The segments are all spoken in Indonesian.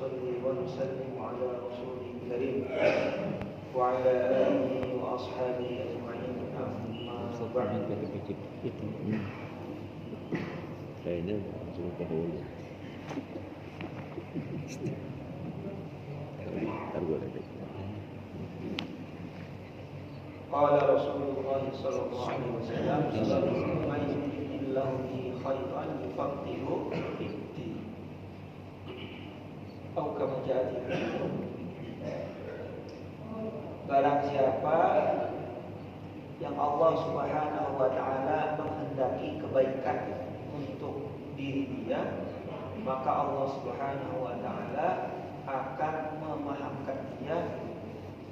ونصلي ونسلم على رسوله الكريم وعلى آله وأصحابه أجمعين أما بعد. قال رسول الله صلى الله عليه وسلم من يريد الله به خيرا يفقهه في الدين atau kama jaa. Barang siapa yang Allah Subhanahu wa taala menghendaki kebaikan untuk diri dia, maka Allah Subhanahu wa taala akan memahamkan dia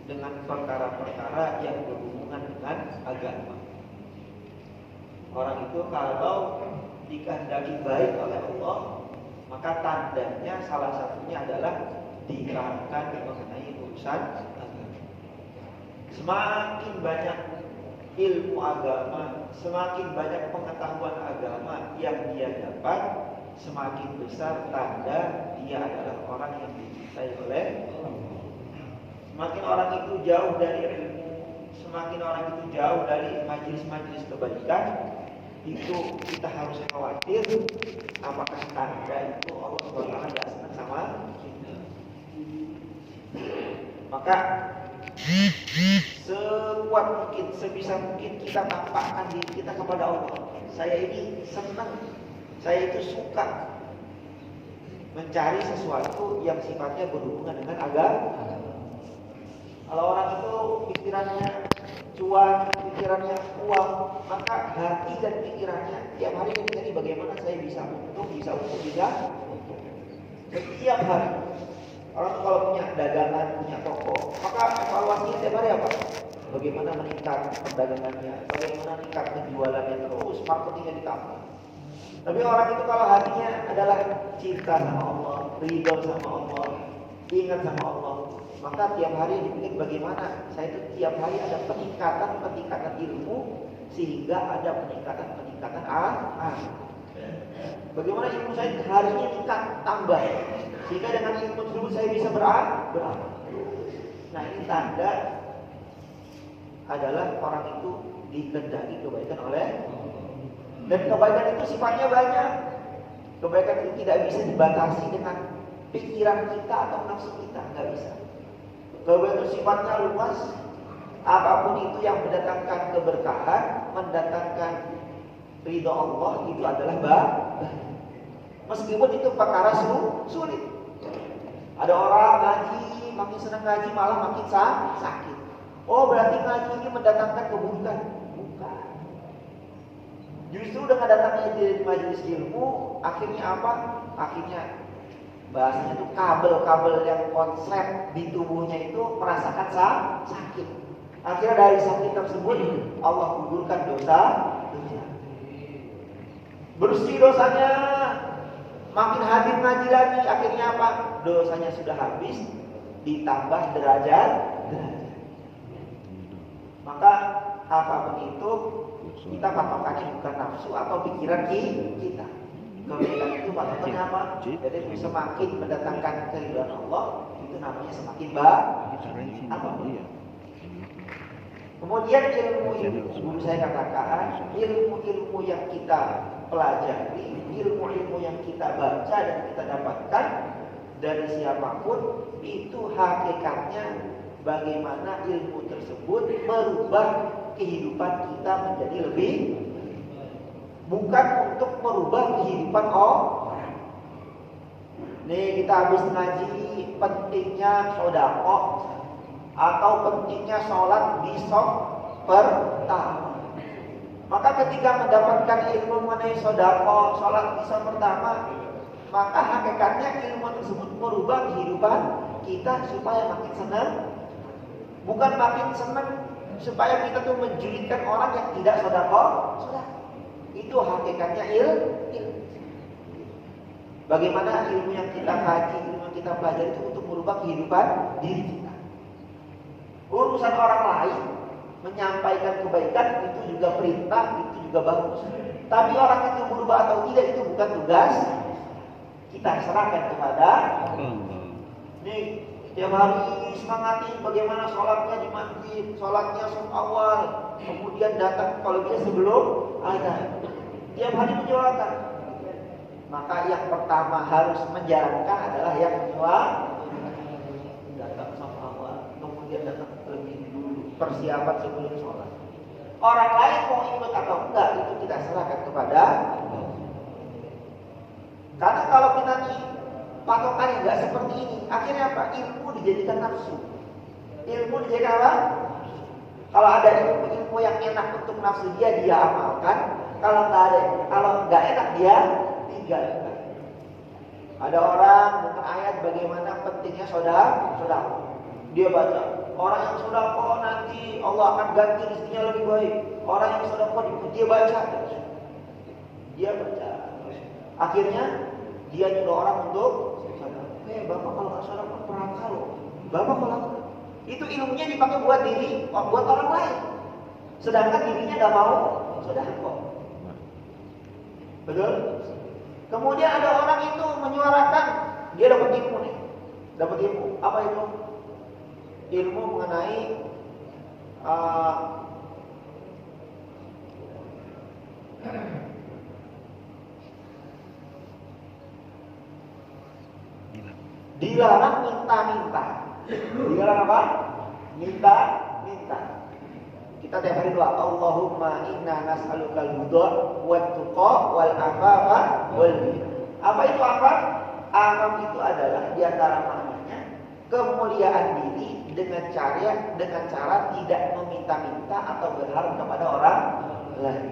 dengan perkara-perkara yang berhubungan dengan agama. Orang itu kalau dikehendaki baik oleh Allah, maka tandanya salah satunya adalah diterangkan mengenai urusan agama. Semakin banyak ilmu agama, semakin banyak pengetahuan agama yang dia dapat, semakin besar tanda dia adalah orang yang dicintai oleh Allah. Semakin orang itu jauh dari ilmu, semakin orang itu jauh dari majelis-majelis kebaikan, itu kita harus khawatir apakah tanda itu Allah SWT tidak senang sama kita. Maka sekuat mungkin, sebisa mungkin kita tampakkan diri kita kepada Allah. Saya ini senang, saya itu suka mencari sesuatu yang sifatnya berhubungan dengan agama. Kalau orang itu pikirannya cuan, pikirannya uang, maka hati dan pikirannya tiap hari mencari bagaimana saya bisa untung. Setiap hari orang kalau punya dagangan, punya toko, maka evaluasinya tiap hari apa? Bagaimana meningkat perdagangannya, bagaimana meningkat penjualannya, terus marketingnya ditambah. Tapi orang itu kalau hatinya adalah cinta sama Allah, ridho sama Allah, ingat sama Allah, maka tiap hari dipikir bagaimana saya itu tiap hari ada peningkatan ilmu, sehingga ada peningkatan bagaimana ilmu saya harinya tingkat tambah, sehingga dengan ilmu tersebut saya bisa beramal. Nah, ini tanda adalah orang itu dikehendaki kebaikan oleh, dan kebaikan itu sifatnya banyak. Kebaikan itu tidak bisa dibatasi dengan pikiran kita atau nafsu kita, nggak bisa. Kebaikan itu sifatnya luas. Apapun itu yang mendatangkan keberkahan, mendatangkan ridho Allah, itu adalah baik. Meskipun itu perkara sulit. Ada orang ngaji, makin senang ngaji malah makin sakit. Oh, berarti ngaji ini mendatangkan keburukan? Bukan. Justru dengan datangnya di majelis ilmu, akhirnya apa? Akhirnya bahasanya itu kabel-kabel yang konslet di tubuhnya itu merasakan sakit. Akhirnya dari sakit tersebut Allah gugurkan dosa. Bersih dosanya, makin hadir ngaji lagi, akhirnya apa? Dosanya sudah habis, ditambah derajat. Maka apapun itu kita patokannya bukan nafsu atau pikiran kita. Kebaikan itu patokannya apa? Jadi semakin mendatangkan keridhaan Allah, itu namanya semakin baik. Kemudian ilmu saya katakan, ilmu yang kita pelajari, ilmu yang kita baca dan kita dapatkan dari siapapun, itu hakikatnya bagaimana ilmu tersebut merubah kehidupan kita menjadi lebih, bukan untuk merubah kehidupan orang. Nih kita habis ngaji pentingnya sedekah atau pentingnya sholat di shaf pertama. Maka ketika mendapatkan ilmu mengenai sedekah, sholat di shaf pertama, maka hakikatnya ilmu tersebut merubah kehidupan kita supaya makin senang, bukan makin senang supaya kita tuh menjulitkan orang yang tidak sedekah. Itu hakikatnya ilmu. Bagaimana ilmu yang kita kaji, ilmu yang kita pelajari itu untuk merubah kehidupan diri kita. Urusan orang lain menyampaikan kebaikan itu juga perintah, itu juga bagus. Tapi orang itu berubah atau tidak itu bukan tugas kita, serahkan kepada Allah. Nih, tiap hari semangatin bagaimana sholatnya di masjid, sholatnya saf awal, kemudian datang kalau dia sebelum azan. Tiap hari menyolatkan. Maka yang pertama harus menjalankan adalah yang datang saf awal, kemudian datang lebih dulu, persiapan sebelum sholat. Orang lain mau ikut atau enggak itu kita serahkan kepada Allah. Karena kalau kita nih patokannya enggak seperti ini, akhirnya apa? Ilmu dijadikan nafsu. Ilmu dijadikan apa? Kalau ada ilmu yang enak untuk nafsu dia amalkan. Kalau enggak enak dia tinggalkan. Ada orang dengan ayat bagaimana pentingnya sedekah. Dia baca, orang yang sedekah nanti Allah akan ganti rezekinya lebih baik. Orang yang sedekah dia baca. Dia baca. Akhirnya dia nyuruh orang untuk Bapak kalau nggak sedekah perangkal loh. Bapak kalau itu ilmunya dipakai buat diri, buat orang lain. Sedangkan dirinya nggak mau sedekah. Betul? Kemudian ada orang itu menyuarakan dia dapat ilmu nih. Dapat ilmu. Apa itu? Ilmu mengenai dilarang minta-minta. Dilarang apa? Minta-minta. Kita tiap hari doa, Allahumma inna nas'alukal huda wat tuqa wal afafa wal ghina. Apa itu afaf? Afaf itu adalah di antara maknanya kemuliaan diri dengan cara tidak meminta-minta atau berharap kepada orang lain.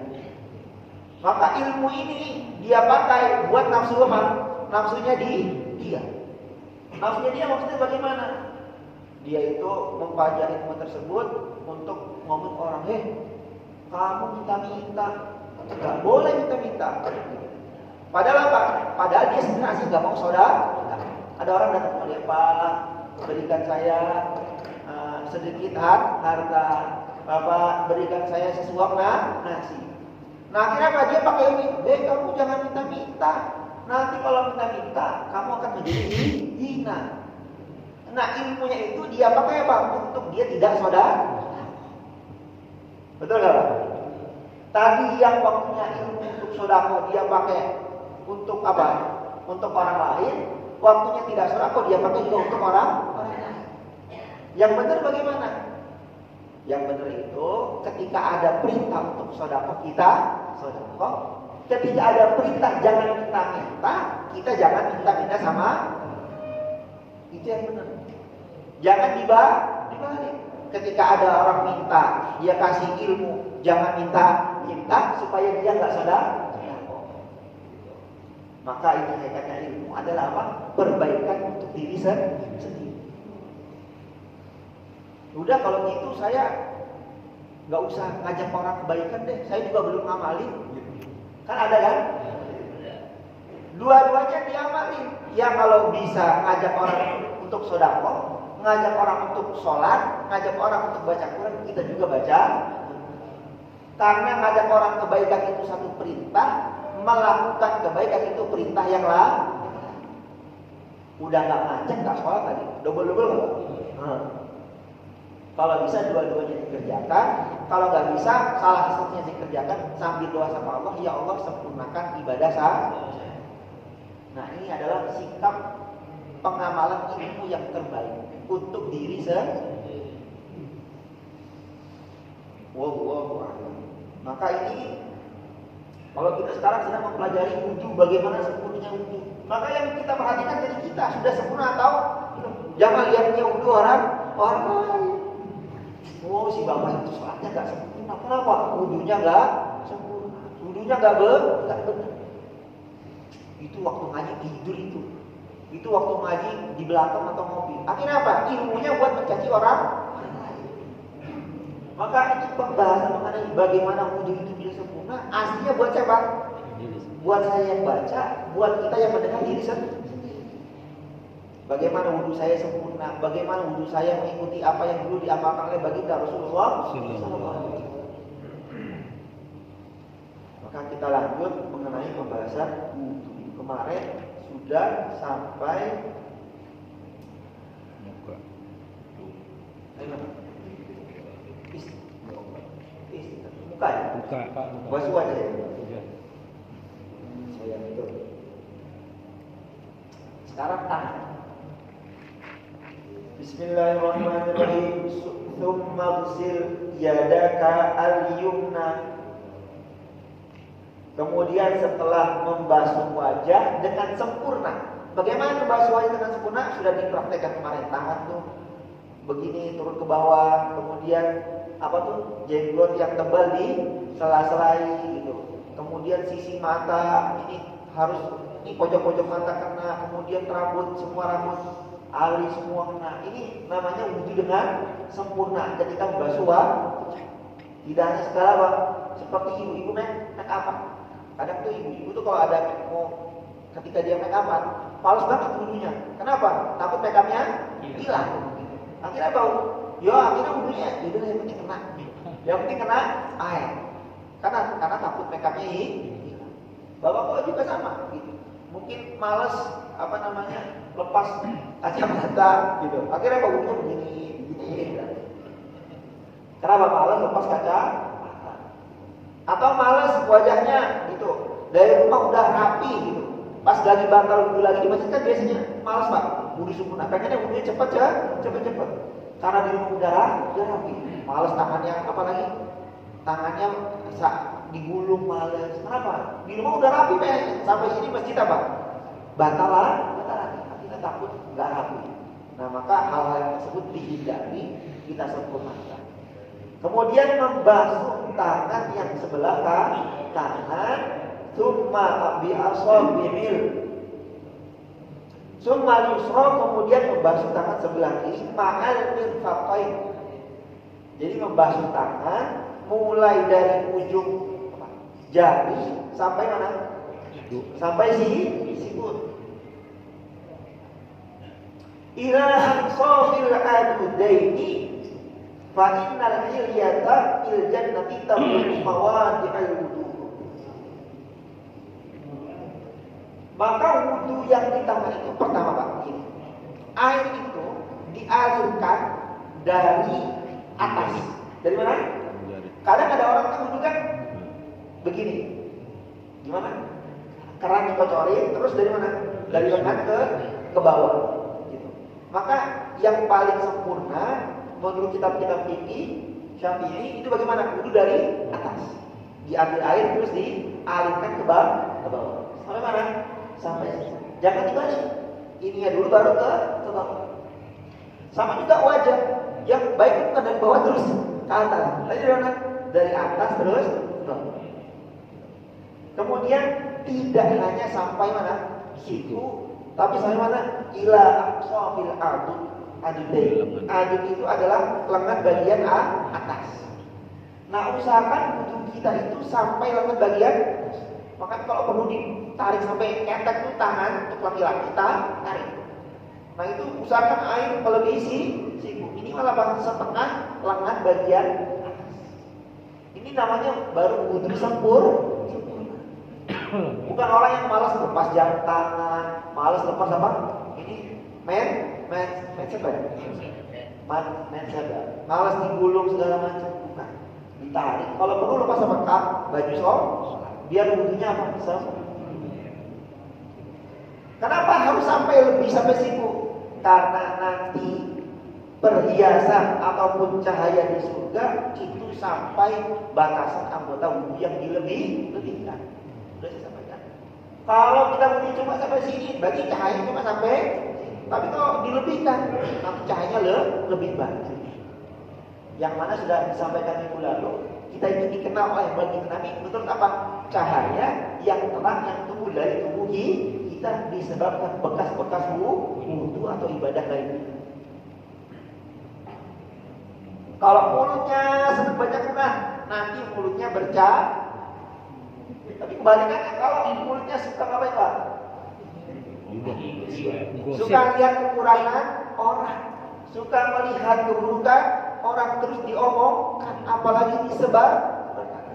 Maka ilmu ini dia pakai buat nafsu lemah, nafsunya dia. Nafsunya dia maksudnya bagaimana? Dia itu mempelajari ilmu tersebut untuk ngomong orang, kamu minta-minta, nggak boleh minta-minta. Padahal apa? Padahal dia sebenarnya nggak mau saudara. Ada orang datang ke dia, Pak, berikan saya sedikit harta, Bapak berikan saya sesuap nasi. Nah akhirnya apa? Dia pakai ini, kamu jangan minta-minta. Nanti kalau minta-minta, kamu akan menjadi hina. Nah ilmunya itu dia pakai apa? Untuk dia tidak saudara. Betul nggak Pak? Tadi yang waktunya ilmu untuk saudara dia pakai untuk apa? Untuk orang lain. Waktunya tidak saudara dia pakai juga untuk orang lain. Yang benar bagaimana? Yang benar itu ketika ada perintah untuk saudara kita, saudara. Ketika ada perintah jangan minta-minta, kita jangan minta-minta sama. Itu yang benar. Jangan dibalik. Ketika ada orang minta, dia kasih ilmu, jangan minta supaya dia nggak sadar. Maka ini hakikatnya ilmu adalah apa? Perbaikan untuk diri sendiri. Udah kalau gitu saya nggak usah ngajak orang kebaikan deh. Saya juga belum ngamalin. Kan ada kan? Dua-duanya diamalin. Ya kalau bisa ngajak orang untuk sedekah, ngajak orang untuk sholat, ngajak orang untuk baca Quran, kita juga baca. Karena ngajak orang kebaikan itu satu perintah, melakukan kebaikan itu perintah yang lain. Udah nggak ngajak, nggak sholat tadi, double-double. Kalau bisa dua-duanya dikerjakan, kalau nggak bisa salah satunya dikerjakan sambil doa sama Allah, ya Allah sempurnakan ibadah saya. Nah ini adalah sikap pengamalan ilmu yang terbaik untuk diri sendiri. Wallahu a'lam. Maka ini kalau kita sekarang sedang mempelajari wudu, bagaimana sempurnanya wudu. Maka yang kita perhatikan dari kita sudah sempurna atau belum. Jangan lihatnya wudu orang lain. Oh si bapak itu sholatnya nggak sempurna. Kenapa? Wudunya nggak sempurna. Wudunya nggak benar. Itu waktu ngaji tidur itu. Itu waktu ngaji di belakang atau ngopi. Akhirnya apa? Ilmunya buat mencaci orang. Maka itu pembahasan mengenai bagaimana wudu itu bisa sempurna. Aslinya buat siapa? Buat saya yang baca, buat kita yang mendengar diri sendiri. Bagaimana wudu saya sempurna? Bagaimana wudu saya mengikuti apa yang dulu diamalkan oleh baginda Rasulullah SAW. Maka kita lanjut mengenai pembahasan wudu. Kemarin sudah sampai Basuh wajah ya. Oh ya betul. Sekarang tangan. Bismillahirrahmanirrahim. Tsumma ghsil yadaka al-yumna. Kemudian setelah membasuh wajah dengan sempurna. Bagaimana membasuh wajah dengan sempurna? Sudah dipraktekkan kemarin. Tangan tuh begini turun ke bawah, kemudian apa tuh jenggot yang tebal di sela-selai gitu. Kemudian sisi mata ini harus ini pojok-pojok mata kena, kemudian rambut semua rambut alis semua kena. Ini namanya wudhu dengan sempurna ketika membasuh wajah. Tidak hanya segala apa seperti ibu-ibu make up. Kadang tuh ibu-ibu tuh kalau ada mau ketika dia make up, males banget wudhunya. Kenapa? Takut make upnya hilang. Akhirnya bau. Ya akhirnya wudhunya itu yang penting kena. Yang penting kena air. Karena takut make upnya hilang. Bapak juga sama gitu. Mungkin males lepas kacamata gitu. Akhirnya wudhunya begini. Kenapa males lepas kacamata? Atau males wajahnya gitu. Dari rumah udah rapi gitu. Pas lagi bakal wudhu lagi di masjid kan biasanya males Pak. Wudhu sempurna. Pengennya wudhunya cepet. Karena di rumah udah rapi. Males tangannya apalagi tangannya digulung males. Kenapa? Di rumah udah rapi pengen. Sampai sini masjid apa? Batal lagi. Akhirnya takut nggak rapi. Nah maka hal-hal yang tersebut dihindari, kita sempurnakan. Kemudian membasuh tangan yang sebelah kanan, summa bi'asabi'il summa yusra, kemudian membasuh tangan sebelah kiri ma'al mirfaqain. Jadi membasuh tangan mulai dari ujung jari sampai mana? Sampai sikut. Ila ansafil adudaini fa innal hilyata fil jannati tabi'u mawadi'al wudu. Maka wudu yang di tangan itu pertama Pak, ini air itu dialirkan dari atas. Dari mana? Kadang ada orang yang wudu kan begini. Gimana? Keran dikocorin, terus dari mana? Dari lengan ke bawah. Gitu. Maka yang paling sempurna menurut kitab-kitab fikih Syafi'i itu bagaimana? Wudu dari atas. Diambil air terus dialirkan ke bawah. Sampai mana? Sampai sini. Jangan dibalik. Ininya dulu baru ke bawah. Sama juga wajah. Yang baik itu kan dari bawah terus ke atas. Tadi dari mana? Dari atas terus ke bawah. Kemudian tidak hanya sampai mana? Situ, tapi sampai mana? Ila aqsafil adud. Adud itu adalah lengan bagian atas. Nah, usahakan wudu kita itu sampai lengan bagian. Maka kalau perlu ditarik sampai ketek itu tangan untuk laki-laki kita tarik. Nah, itu usahakan air melebihi siku. Ini malah setengah lengan bagian atas. Ini namanya baru wudu sempurna. Bukan orang yang malas lepas jam tangan, malas lepas apa? Ini siapa ya? Malas digulung segala macam, bukan. Ditarik. Kalau perlu lepas sama baju biar wudunya apa? Kenapa harus sampai siku? Karena nanti perhiasan ataupun cahaya di surga itu sampai batasan anggota wudu yang dilebihkan. Sudah saya sampaikan. Kalau kita wudu cuma sampai sini, berarti cahaya cuma sampai. Tapi kalau dilebihkan, nanti cahayanya lebih banyak. Yang mana sudah disampaikan minggu lalu, kita itu dikenal oleh bagi Nabi menurut apa? Cahaya yang terang yang tumbuh dari tubuh kita disebabkan bekas-bekas wudu atau ibadah lainnya. Kalau mulutnya sedang baca Quran, nanti mulutnya bercahaya. Tapi kebalikannya kalau mulutnya suka apa Pak? Suka lihat kekurangan orang, suka melihat keburukan orang terus diomongkan, apalagi disebar.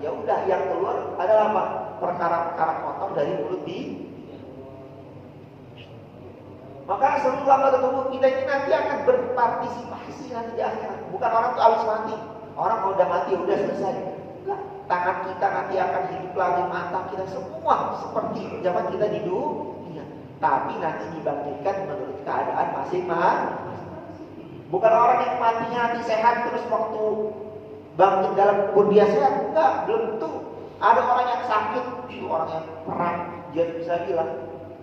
Ya udah yang keluar adalah apa? Perkara-perkara kotor dari mulut Maka seluruh anggota tubuh kita ini nanti akan berpartisipasi nanti di akhirat. Bukan orang tuh habis mati. Orang kalau udah mati udah selesai. Enggak. tangan kita nanti akan hidup lagi, mata kita semua seperti zaman kita di dunia. Tapi nanti dibangkitkan menurut keadaan masing-masing. Bukan orang yang matinya nanti sehat terus waktu bangkit dalam kubur dia sehat. Enggak, belum tentu. Ada orang yang sakit, itu orang yang perang, dia bisa bilang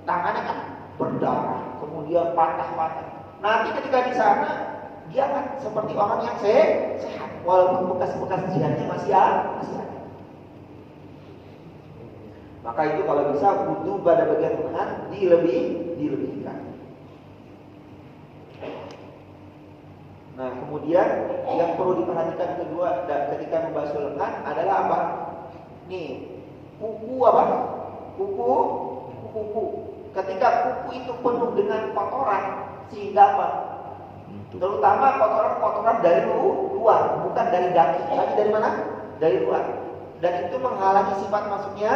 tangannya kan berdarah, kemudian patah-patah. Nanti ketika di sana dia akan seperti orang yang sehat, walaupun bekas-bekas jihadnya masih ada. Maka itu kalau bisa wudu pada bagian lengan dilebihkan. Nah, kemudian yang perlu diperhatikan kedua ketika membasuh lengan adalah apa? Nih, kuku apa? Kuku. Ketika kuku itu penuh dengan kotoran, sehingga apa? Terutama kotoran dari luar, bukan dari daki, tapi dari mana? Dari luar. Dan itu menghalangi sifat masuknya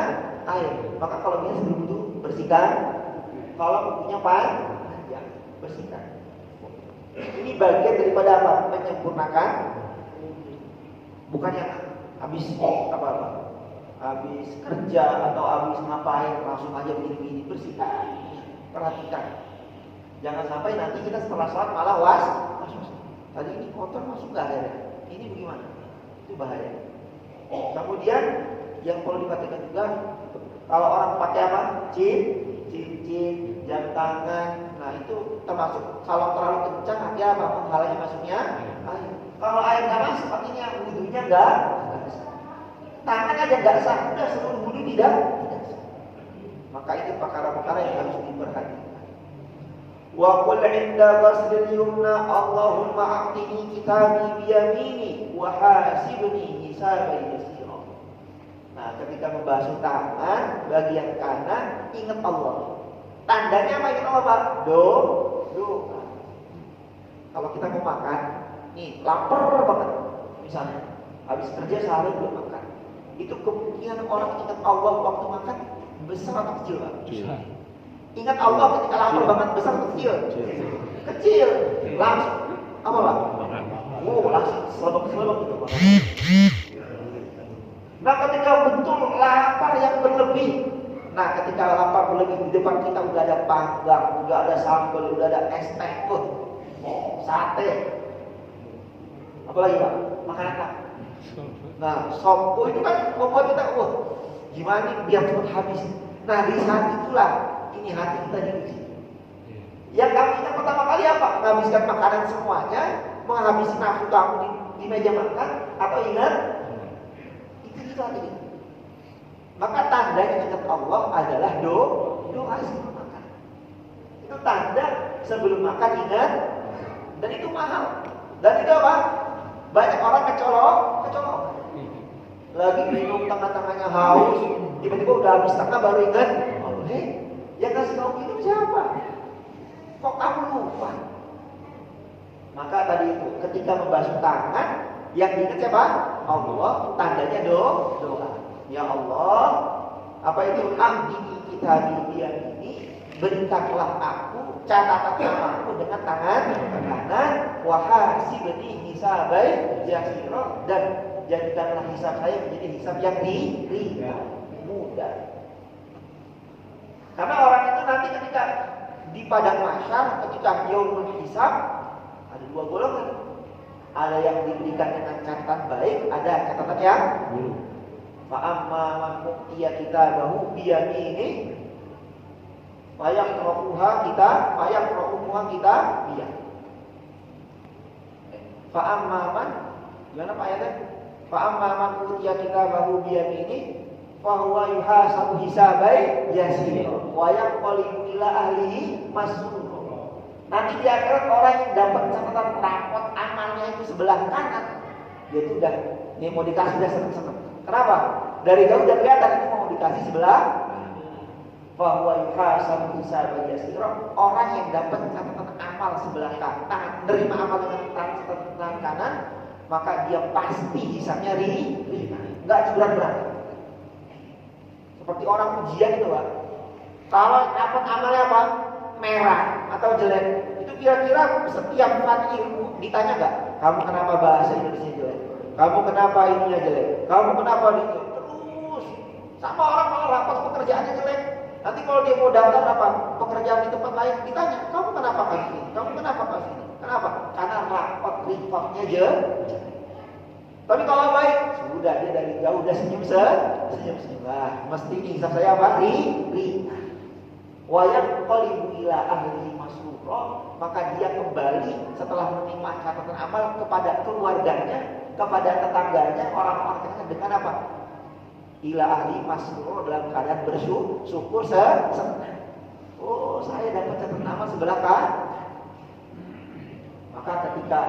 air. Maka kalau dia sebelum itu bersihkan. Kalau kukunya panjang, bersihkan. Ini bagian daripada apa? Menyempurnakan. Bukan yang habis habis kerja atau habis ngapain langsung aja begini bersihkan. Perhatikan. Jangan sampai nanti kita setelah sholat malah was. Tadi ini kotor masuk nggak airnya? Ini bagaimana? Itu bahaya. Kemudian yang perlu diperhatikan juga, kalau orang pakai apa? Cincin, jam tangan. Nah itu termasuk kalau terlalu kencang nanti apa? Menghalangi masuknya air. Kalau air nggak masuk, artinya wudhunya nggak sah. Tangan aja nggak sah, udah seluruh wudhu tidak sah. Maka itu perkara-perkara yang harus diperhatikan. Wa qul 'inda ghaslil yumna Allahumma a'tini kitabi biyamini wa hasibni hisaban yasira. Nah, ketika membasuh tangan bagian kanan ingat Allah. Tandanya apa ingat Allah, Pak? Doa. Kalau kita mau makan, nih lapar banget. Misalnya, habis kerja sehari belum makan. Itu kemungkinan orang ingat Allah waktu makan besar atau kecil, Pak? Ingat Allah ketika lapar banget besar atau kecil? Kecil. Langsung apa, Pak? Langsung selebek gitu, Pak. Nah, ketika betul lapar yang berlebih. Nah, ketika lapar berlebih di depan kita udah ada panggang, udah ada sambal, udah ada es teh tuh. Sate. Apalagi, Pak? Makanan apa? Nah, sop itu kan membuat kita gimana nih biar cepat habis. Nah, di saat itulah ini hati kita diuji. Yang kamu ingat pertama kali apa? Menghabiskan makanan semuanya, menghabisi nafsu kamu di meja makan, atau ingat? Itu hati kita. Maka tanda ingat Allah adalah doa sebelum makan. Itu tanda sebelum makan ingat, dan itu mahal. Dan itu apa? Banyak orang kecolok. Lagi minum tengah-tengahnya haus, tiba-tiba udah habis tengah baru ingat. Yang kasih tahu minum siapa? Kok kamu lupa? Maka tadi itu ketika membasuh tangan, yang diingat siapa? Allah. Tandanya doa. Ya Allah, apa itu? Ahdini kitabi ini, berikanlah aku catatan namaku dengan tangan kanan, wahasibni hisabai yasira, dan jadikanlah hisab saya menjadi hisab yang mudah. Karena orang itu nanti ketika di padang mahsyar, ketika yaumul hisab, ada dua golongan. Ada yang diberikan dengan catatan baik, ada catatan yang buruk. Fa amma man utiya kitabahu biyaminihi fa yaqra'uha kita biya. Fa amma man, gimana Pak ayatnya? Fa amma man utiya kitabahu biyaminihi fa huwa yuhasabu hisabai yasir wa yanqalibu ila ahlihi masrur. Nanti di akhirat orang yang dapat catatan rapot amalnya itu sebelah kanan, dia itu udah mau dikasih udah seneng. Kenapa? Dari jauh udah kelihatan itu mau dikasih sebelah. Fa huwa yuhasabu hisaban yasira. Orang yang dapat catatan amal sebelah kanan, menerima amal dengan catatan kanan, maka dia pasti hisabnya ringan, enggak berat-berat. Seperti orang ujian itu, Pak. Kalau dapat amalnya apa? Merah atau jelek, itu kira-kira setiap saat ilmu ditanya nggak? Kamu kenapa bahasa Indonesia jelek? Kamu kenapa ininya jelek? Kamu kenapa itu? Terus sama orang malah rapat pekerjaannya jelek. Nanti kalau dia mau daftar apa pekerjaan di tempat lain ditanya, kamu kenapa kasih ini? Kamu kenapa kasih ini? Kenapa? Karena rapat reportnya jelek. Tapi kalau baik, sudah dia dari jauh udah senyum lah. Mesti hisab saya apa? Ri. Wayang qalibu ila ahli masrura, maka dia kembali setelah menerima catatan amal kepada keluarganya, kepada tetangganya, orang-orang terkait dengan apa? Ila ahli masrura, dalam keadaan bersyukur senang. Oh, saya dapat catatan amal sebelah kan? Maka ketika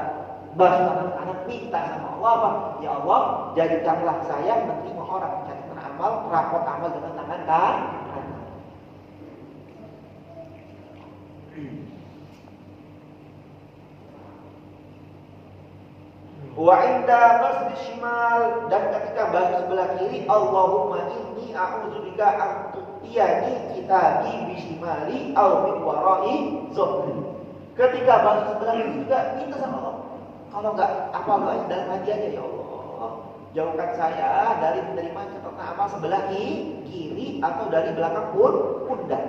bahkan anak minta sama Allah apa? Ya Allah, jadikanlah saya menerima orang catatan amal, rapot amal dengan tangan kan? Wa inda qasdi shimal, dan ketika bahu sebelah kiri, Allahumma inni a'udzubika an tu'tiyani kitabi bishimali aw min wara'i zuhri. Ketika bahu sebelah kiri juga minta sama Allah. Kalau enggak apa doa dalam hati aja, ya Allah, jauhkan saya dari menerima catatan amal sebelah kiri atau dari belakang pundak.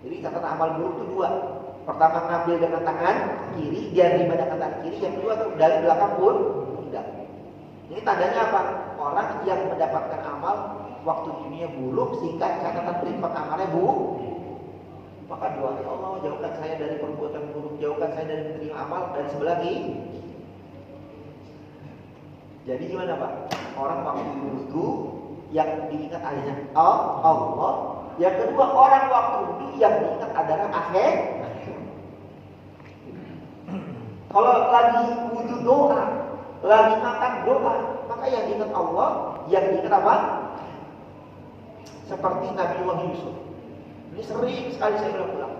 Jadi catatan amal buruk itu dua. Pertama ngambil dengan tangan kiri, dia terima dengan tangan kiri. Yang kedua tuh dari belakang pundak. Ini tandanya apa? Orang yang mendapatkan amal waktu dunia buruk sehingga catatan privat amalnya buruk. Maka doa, ya Allah, jauhkan saya dari perbuatan buruk, jauhkan saya dari menerima amal dari sebelah kiri. Jadi gimana Pak? Orang waktu wudu yang diingat adanya Allah. Yang kedua, orang waktu wudu yang diingat adalah akhir. Kalau lagi wudu doa, lagi makan doa, maka yang diingat Allah, yang diingat apa? Seperti Nabi Yusuf. Ini sering sekali saya ulang-ulang.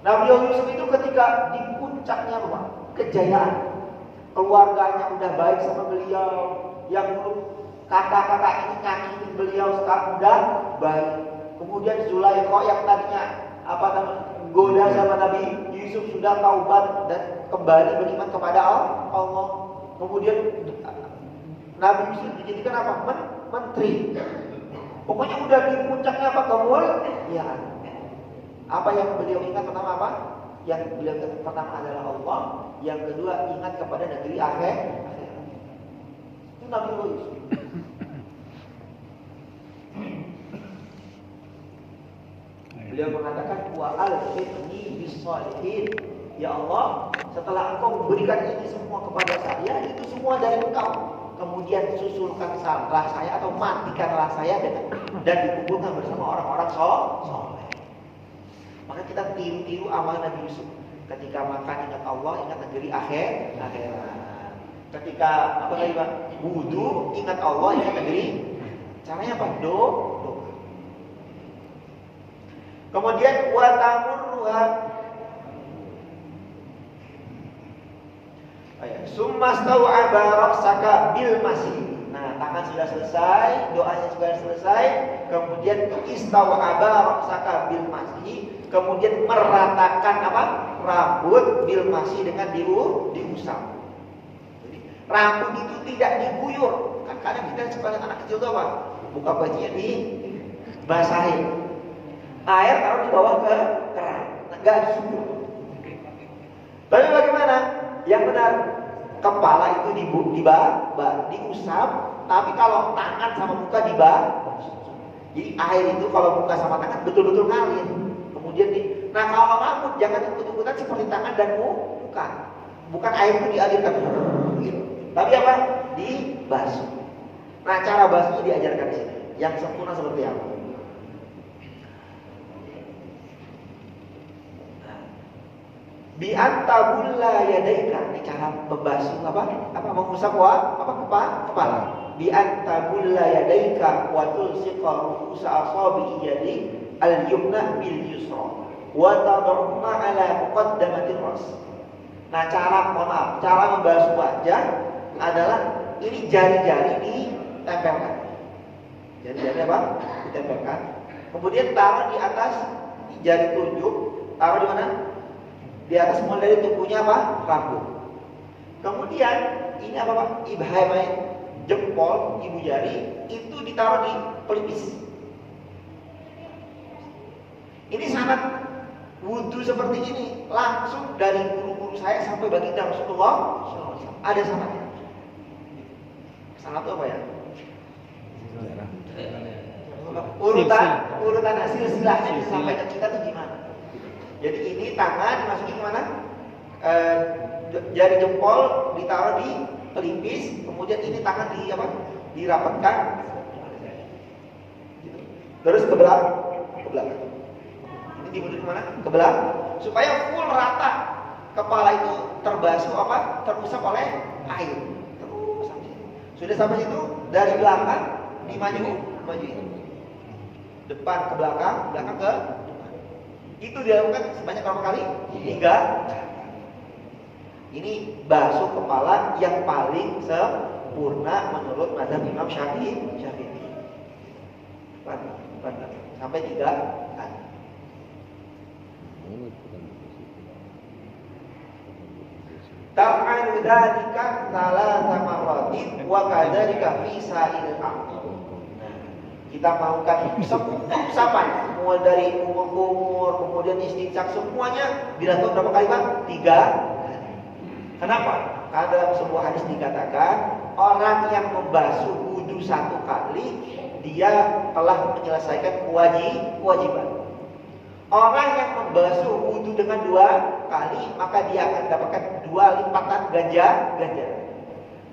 Nabi Yusuf itu ketika di puncaknya apa? Kejayaan. Keluarganya udah baik sama beliau. Yang dulu kakak-kakak ini nyakitin beliau sekarang udah baik. Kemudian Zulaikha yang tadinya goda sama Nabi Yusuf sudah taubat dan kembali beriman kepada Allah. Kemudian Nabi Yusuf dijadikan apa? Menteri. Pokoknya udah di puncaknya apa? Kemuliaan. Apa yang beliau ingat pertama apa? Yang beliau ingat pertama adalah Allah. Yang kedua ingat kepada negeri akhir. Itu Nabi Yusuf. Beliau mengatakan wa alhifni bis-shalihin. Ya Allah, setelah Engkau memberikan ini semua kepada saya, itu semua dari Engkau. Kemudian susulkan salah saya atau matikanlah saya dan dikumpulkan bersama orang-orang soleh. Maka kita tiru amal Nabi Yusuf. Ketika makan ingat Allah, ingat negeri akhirat. Ketika wudu ingat Allah, ingat negeri. Caranya apa? Doa. Kemudian wa tamurruha. Summastau'aba ra'saka bil masih. Nah, tangan sudah selesai, doanya sudah selesai, kemudian istau'aba ra'saka bil masih, kemudian meratakan apa? Rambut bil masih dengan diusap. Jadi, rambut itu tidak diguyur. Kan kadang kita sebagai anak kecil tuh apa? Buka bajunya dibasahin. Air taruh di bawah ke keran. Enggak gitu. Tapi bagaimana? Yang benar, kepala itu diusap, tapi kalau tangan sama muka jadi air itu kalau muka sama tangan betul-betul ngalir. Kemudian nah kalau rambut jangan ikut-ikutan seperti tangan dan muka. Bukan air itu dialirkan, tapi apa? Dibasuh. Nah cara basuhnya diajarkan di sini. Yang sempurna seperti apa? Bi antabulla yadaika, ini cara membasuh mengusap kepala. Bi antabulla yadaika wa tulsiqa ru'usa asabi yadi al-yumna bil yusra wa tad'uhuma ala muqaddamatir ras. Nah, cara membasuh wajah adalah ini jari-jari ditempelkan. Jari-jari apa? Ditempelkan. Kemudian taruh di atas jari telunjuk, taruh di mana? Di atas mulai dari tubuhnya apa? Rambut. Kemudian ini apa Pak? Ibhamain, jempol, ibu jari itu ditaruh di pelipis. Ini sangat wudhu seperti ini langsung dari guru-guru saya sampai baginda Rasulullah SAW. Ada sanatnya. Sanat itu apa ya? Urutan hasil silahnya disampaikan kita itu gimana? Jadi ini tangan dimasukin kemana? Jari jempol ditaruh di pelipis, kemudian ini tangan dirapatkan, terus ke belakang. Ini dibunuh kemana? Ke belakang, supaya full rata kepala itu terbasuh terusap oleh air. Terus sampai situ. Sudah sampai situ dari belakang dimajuin, depan ke belakang, belakang ke depan. Itu dilakukan sebanyak berapa kali? 3. Ini basuh kepala yang paling sempurna menurut mazhab Imam Syafi'i. Sampai 3 kali. Ta'anu dzalika thalatha marratin wa kadzalika fi sa'il aqd. Kita maukan usapan semua dari umur, kemudian istinsak semuanya dilakukan berapa kali Pak? 3. Kenapa? Karena dalam sebuah hadis dikatakan orang yang membasuh wudu 1 kali dia telah menyelesaikan kewajiban. Orang yang membasuh wudu dengan 2 kali maka dia akan dapatkan 2 lipatan ganjaran.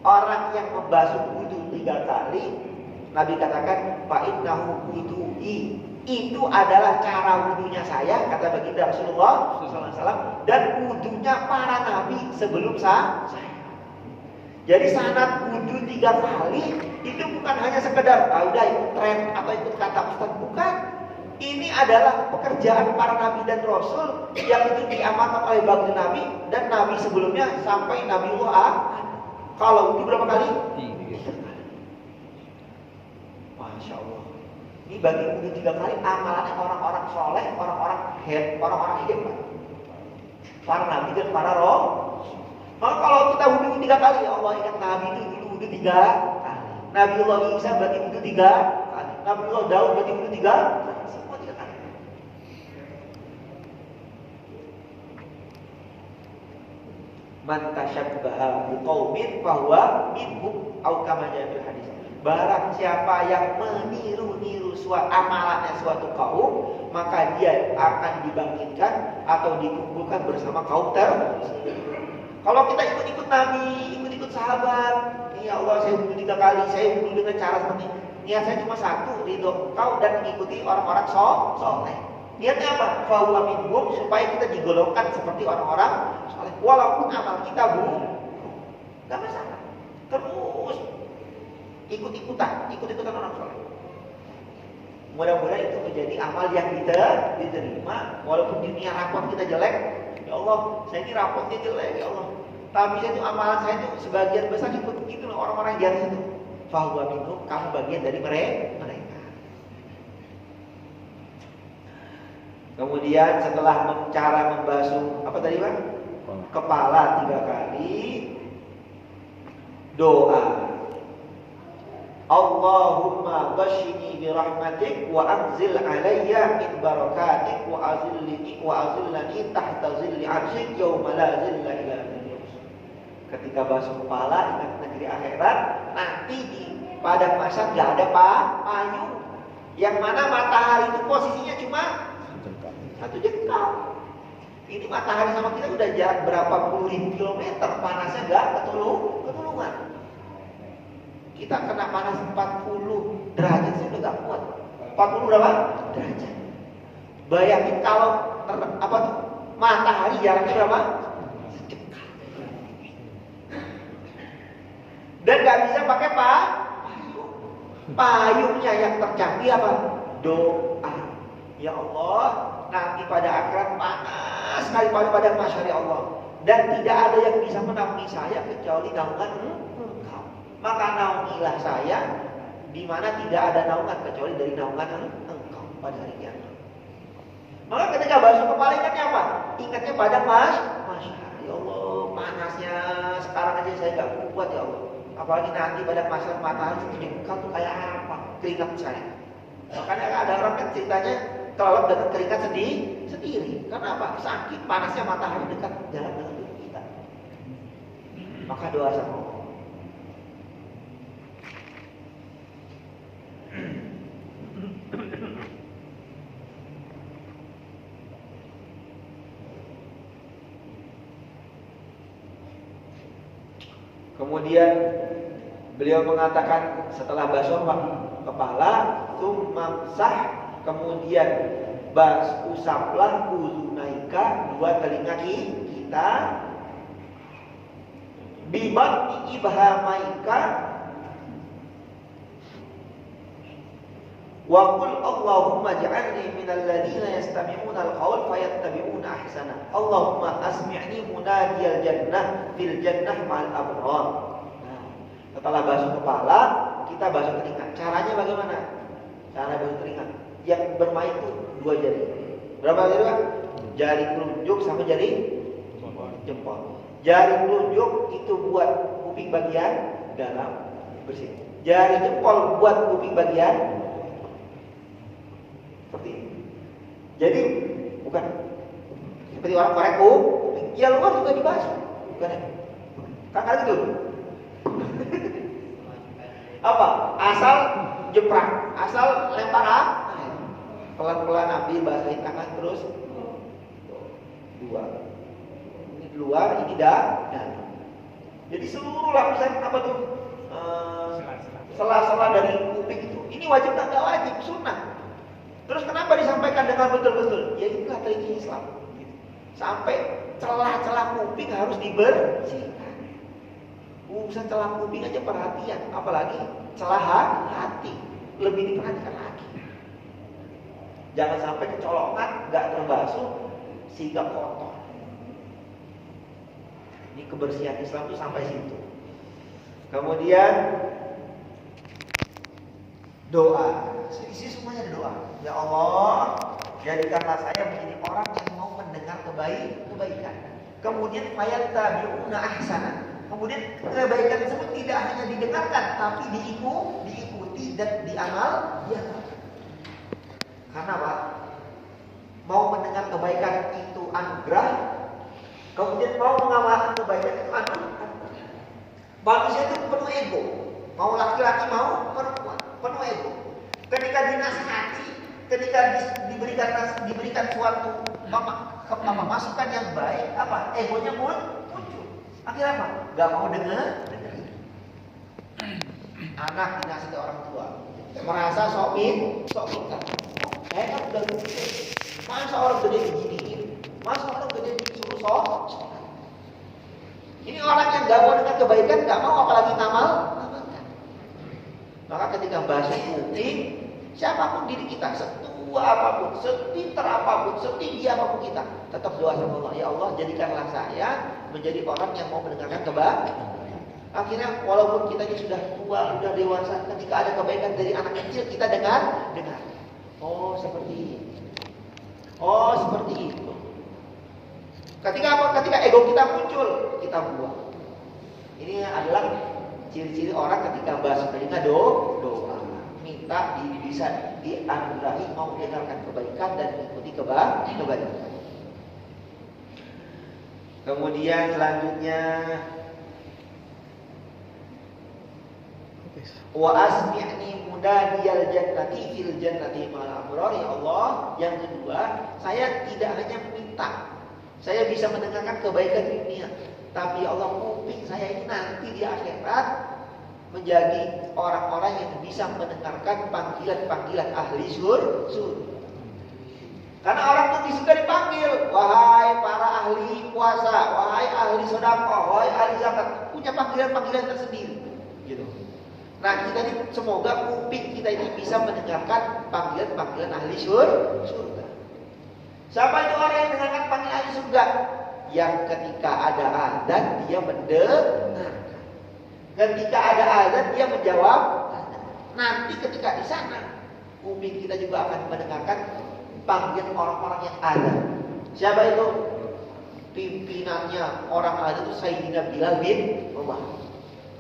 Orang yang membasuh wudu 3 kali Nabi katakan fa innahu wudu'i, itu adalah cara wudunya saya, kata baginda Rasulullah SAW, dan wudunya para nabi sebelum saya. Jadi sanad wudu 3 kali itu bukan hanya sekedar udah ikut tren atau ikut kata ustaz, bukan. Ini adalah pekerjaan para nabi dan rasul yang itu diamalkan oleh baginda nabi dan nabi sebelumnya sampai Nabiullah. Kalau wudu berapa kali? 3 kali. Masya Allah. Ini bagi wudu 3 kali amalannya orang-orang soleh, orang-orang hebat, para nabi dan para roh. Maka kalau kita wudu 3 kali, ya Allah ingat Nabi itu dulu wudu 3 kali. Nabiullah Isa berarti wudu 3 kali. Nabiullah Daud berarti wudu 3 kali. Semua 3 kali. Man tasyabbaha biqaumin fahuwa minhum au kama jaa fil hadis. Barang siapa yang meniru-niru amalannya suatu kaum, maka dia akan dibangkitkan atau dikumpulkan bersama kaum tersebut. Kalau kita ikut-ikut Nabi, ikut-ikut sahabat, ya Allah saya wudu 3 kali, saya wudu dengan cara seperti ini. Niat saya cuma 1, ridho Engkau dan mengikuti orang-orang soleh. Niatnya apa? Fahuwa minhum, supaya kita digolongkan seperti orang-orang soleh. Walaupun amal kita nggak masalah. Terus ikut-ikutan orang soleh. Mudah-mudahan itu menjadi amal yang kita diterima, walaupun dunia rapot kita jelek. Ya Allah, saya ini rapotnya jelek ya Allah. Tapi saya itu amalan saya itu sebagian besar ikut begitu loh orang-orang yang itu. Fahuwa minhum, kamu bagian dari mereka. Kemudian setelah cara membasuh apa tadi Pak? Kepala 3 kali, doa. Allahumma ghashini bi rahmatik wa anzil alayya min barakatik wa azillani tahta zilli 'arsy yauma la zilla illa dhilluh. Ketika basuh kepala ingat negeri akhirat, nanti di padang mahsyar enggak ada payung. Yang mana matahari itu posisinya cuma 1 jengkal. Ini matahari sama kita udah jarak berapa puluh ribu kilometer, panasnya enggak ketulungan. Kita kena panas 40 derajat saya udah gak kuat. 40 berapa? Derajat. Bayangin kalau matahari jaraknya berapa? Sejengkal. Dan gak bisa pakai payung. Payungnya yang tercanggih apa? Doa. Ya Allah, nanti pada akhirat panas sekali pada mahsyar ya Allah. Dan tidak ada yang bisa menaungi saya kecuali naungan Engkau. Maka naungilah saya di mana tidak ada naungan kecuali dari naungan Engkau pada hari kiamat. Maka ketika basuh kepala ingatnya apa? Ingatnya pada mahsyar. Ya Allah, panasnya sekarang aja saya nggak kuat ya Allah. Apalagi nanti pada masa matahari menyengkal tuh kayak apa? Keringat saya. Makanya ada orang kan ceritanya kelelep dengan keringat sendiri. Karena apa? Sakit panasnya matahari dekat jalan dengan tubuh kita. Maka doa sama Allah. Kemudian beliau mengatakan setelah basuh kepala, tsumamsah, kemudian usaplah uzunaika, dua telinga kita, bibatni ibhamaika, wa qul Allahumma ja'alni minal ladzina yastami'una al-qaul fayattabi'una ahsana. Allahumma asmi'ni munadiyal jannah fil jannah ma'al abrar. Nah, setelah basuh kepala, kita basuh telinga. Caranya bagaimana? Cara basuh telinga yang bermain itu dua jari. Berapa jari, Pak? Jari telunjuk sama jari jempol. Jari telunjuk itu buat kuping bagian dalam, bersih. Jari jempol buat kuping bagian seperti ini. Jadi bukan seperti orang korek kuping, ya luar juga dibasuh, bukan ya? Kakak gitu. Apa? Asal jeprak, asal lempar pelan-pelan ambil basahin tangan terus dua. Ini luar, ini dalam. Jadi seluruh lapisan apa tuh? Sela-sela dari kuping itu. Ini wajib tak wajib, sunnah. Terus kenapa disampaikan dengan betul-betul? Ya itulah tradisi Islam. Sampai celah-celah kuping harus dibersihkan. Urusan celah kuping aja perhatian, apalagi celah hati lebih diperhatikan lagi. Jangan sampai kecolongan nggak terbasuh sehingga kotor. Ini kebersihan Islam itu sampai situ. Kemudian doa. Isi semuanya ada doa. Ya Allah, jadikanlah saya menjadi orang yang mau mendengar kebaikan. Kemudian fayattabi'una ahsana. Kemudian kebaikan tersebut tidak hanya didengarkan, tapi diikuti dan diamal. Ya. Karena apa? Mau mendengar kebaikan itu anugerah, kemudian mau mengamalkan kebaikan itu anugerah. Manusia itu penuh ego. Mau laki-laki mau perempuan, penuh ego. Ketika dinasihati, ketika diberikan suatu masukan yang baik, apa? Egonya muncul. Akhirnya apa? Gak mau dengar. Anak dinasihati orang tua, merasa sok pintar. Saya kan udah lupa. Masa orang gede diginiin? Masa orang gede disuruh sok? Ini orang yang gak mau dengar kebaikan, gak mau apalagi ngamal. Maka ketika basuh kuping, siapapun diri kita, setua apapun, sepintar apapun, setinggi apapun kita, tetap doa sama Allah. Ya Allah, jadikanlah saya menjadi orang yang mau mendengarkan kebaikan. Akhirnya walaupun kita ini sudah tua, sudah dewasa, ketika ada kebaikan dari anak kecil, kita dengar. Oh seperti ini. Oh seperti itu. Ketika apa? Ketika ego kita muncul, kita buang. Ini adalah ciri-ciri orang ketika basuh telinga doa. Minta bisa dianugerahi mau mendengarkan kebaikan dan mengikuti kebaikan. Kemudian selanjutnya wa asmi'ni munadiyal jannati fil jannati ma'al abrar. Ya Allah, yang kedua, saya tidak hanya meminta saya bisa mendengarkan kebaikan di dunia, tapi Allah kuping saya ini nanti di akhirat menjadi orang-orang yang bisa mendengarkan panggilan-panggilan ahli surga. Karena orang tuh di surga dipanggil, wahai para ahli puasa, wahai ahli sedekah, wahai ahli zakat, punya panggilan-panggilan tersendiri. Gitu. Nah, kita ini semoga kuping kita ini bisa mendengarkan panggilan-panggilan ahli surga. Siapa itu orang yang mendengarkan panggilan ahli surga? Yang ketika ada azan dia mendengarkan. Ketika ada azan dia menjawab. Nanti ketika di sana kuping kita juga akan mendengarkan panggilan orang-orang yang azan. Siapa itu? pimpinannya orang ada itu Sayyidina Bilal bin Rabah.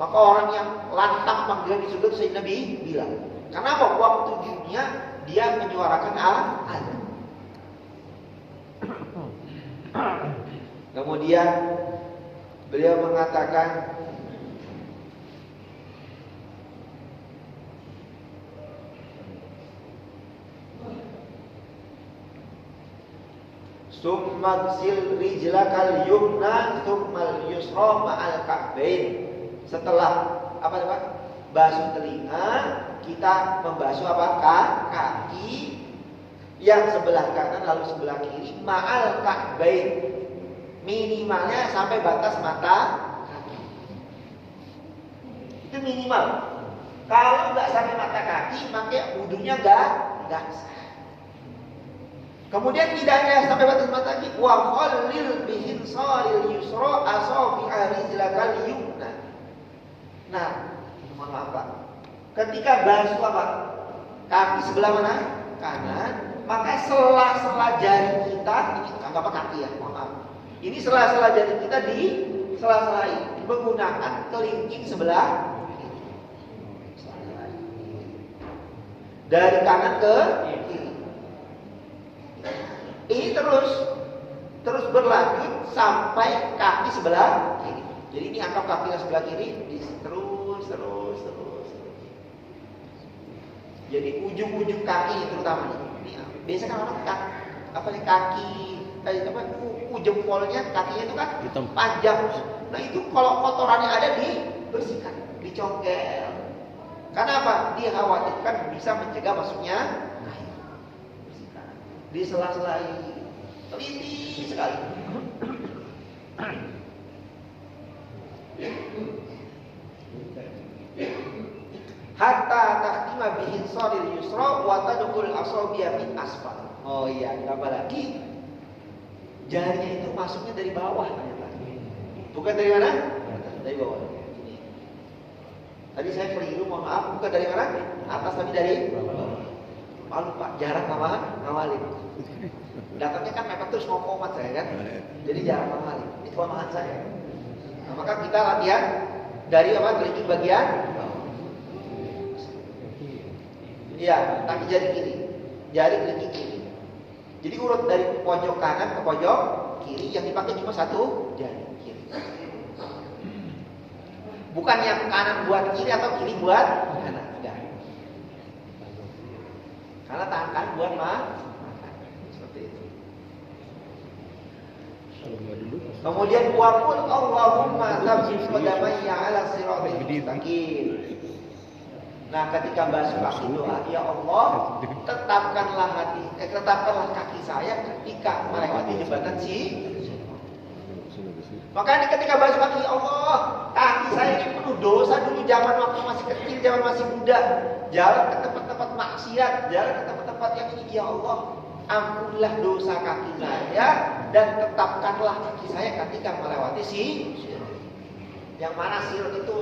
Maka orang yang lantang panggilan di surga itu Sayyidina Bilal. Karena apa? Waktu di dunia dia menyuarakan azan. Kemudian beliau mengatakan, Summaksil rijlakal yumna summal yusra ma'al ka'bain. Setelah basuh telinga, kita membasuh kaki yang sebelah kanan lalu sebelah kiri ma'al ka'bain. Minimalnya sampai batas mata kaki. Itu minimal. Kalau nggak sampai mata kaki, maka wudunya nggak sah. Kemudian tidak hanya sampai batas mata kaki, wa khallil bihin salil yusra asabi'a rijlakal yumna. Nah, mohon maaf Pak. Ketika basuh kaki sebelah mana? Kanan, maka sela-sela jari kita, ini anggap kaki ya, mohon maaf. Ini sela-sela jari kita di sela-selai menggunakan kelingking sebelah dari kanan ke kiri. Ini terus berlanjut sampai kaki sebelah kiri. Jadi ini angkat kaki sebelah kiri, terus. Jadi ujung-ujung kaki terutama ini. Biasa kan orang kaki kuku jempolnya kakinya itu kan panjang. Nah itu kalau kotorannya ada dibersihkan, dicongkel. Karena apa? Dikhawatirkan bisa mencegah masuknya air. Bersihkan. Di sela-sela teliti sekali. Hatta takhtima bihin saril yusra wa tadkhul asabi'a min asfal. Oh iya, apa lagi? Jarinya itu masuknya dari bawah ternyata. Bukan dari mana? Dari bawah. Tadi saya keliru, mohon maaf, bukan dari mana? Atas, tapi dari bawah. Malu Pak, jarang ngawalin. Datangnya kan mepet terus mau komat saya kan. Jadi jarang ngawalin. Itu kelemahan saya. Nah, maka kita latihan dari kelingking bagian bawah. Iya, kaki jari kiri. Jari kelingking kiri. Jadi urut dari pojok kanan ke pojok kiri, yang dipakai cuma satu jari kiri. Bukan yang kanan buat kiri atau kiri buat kanan, enggak. Karena tangan kanan buat makan. Seperti itu. Kemudian waqul Allahumma tsabbit qadamayya 'ala siratal mustaqim. Nah, ketika basuh kaki doa, ya Allah, tetapkanlah kaki saya ketika melewati jembatan Maka ini ketika basuh kaki, ya Allah, kaki saya ini penuh dosa dulu zaman waktu masih kecil, zaman masih muda, jalan ke tempat-tempat maksiat, jalan ke tempat-tempat yang ini, ya Allah, ampunilah dosa kaki saya dan tetapkanlah kaki saya ketika melewati yang mana sirat itu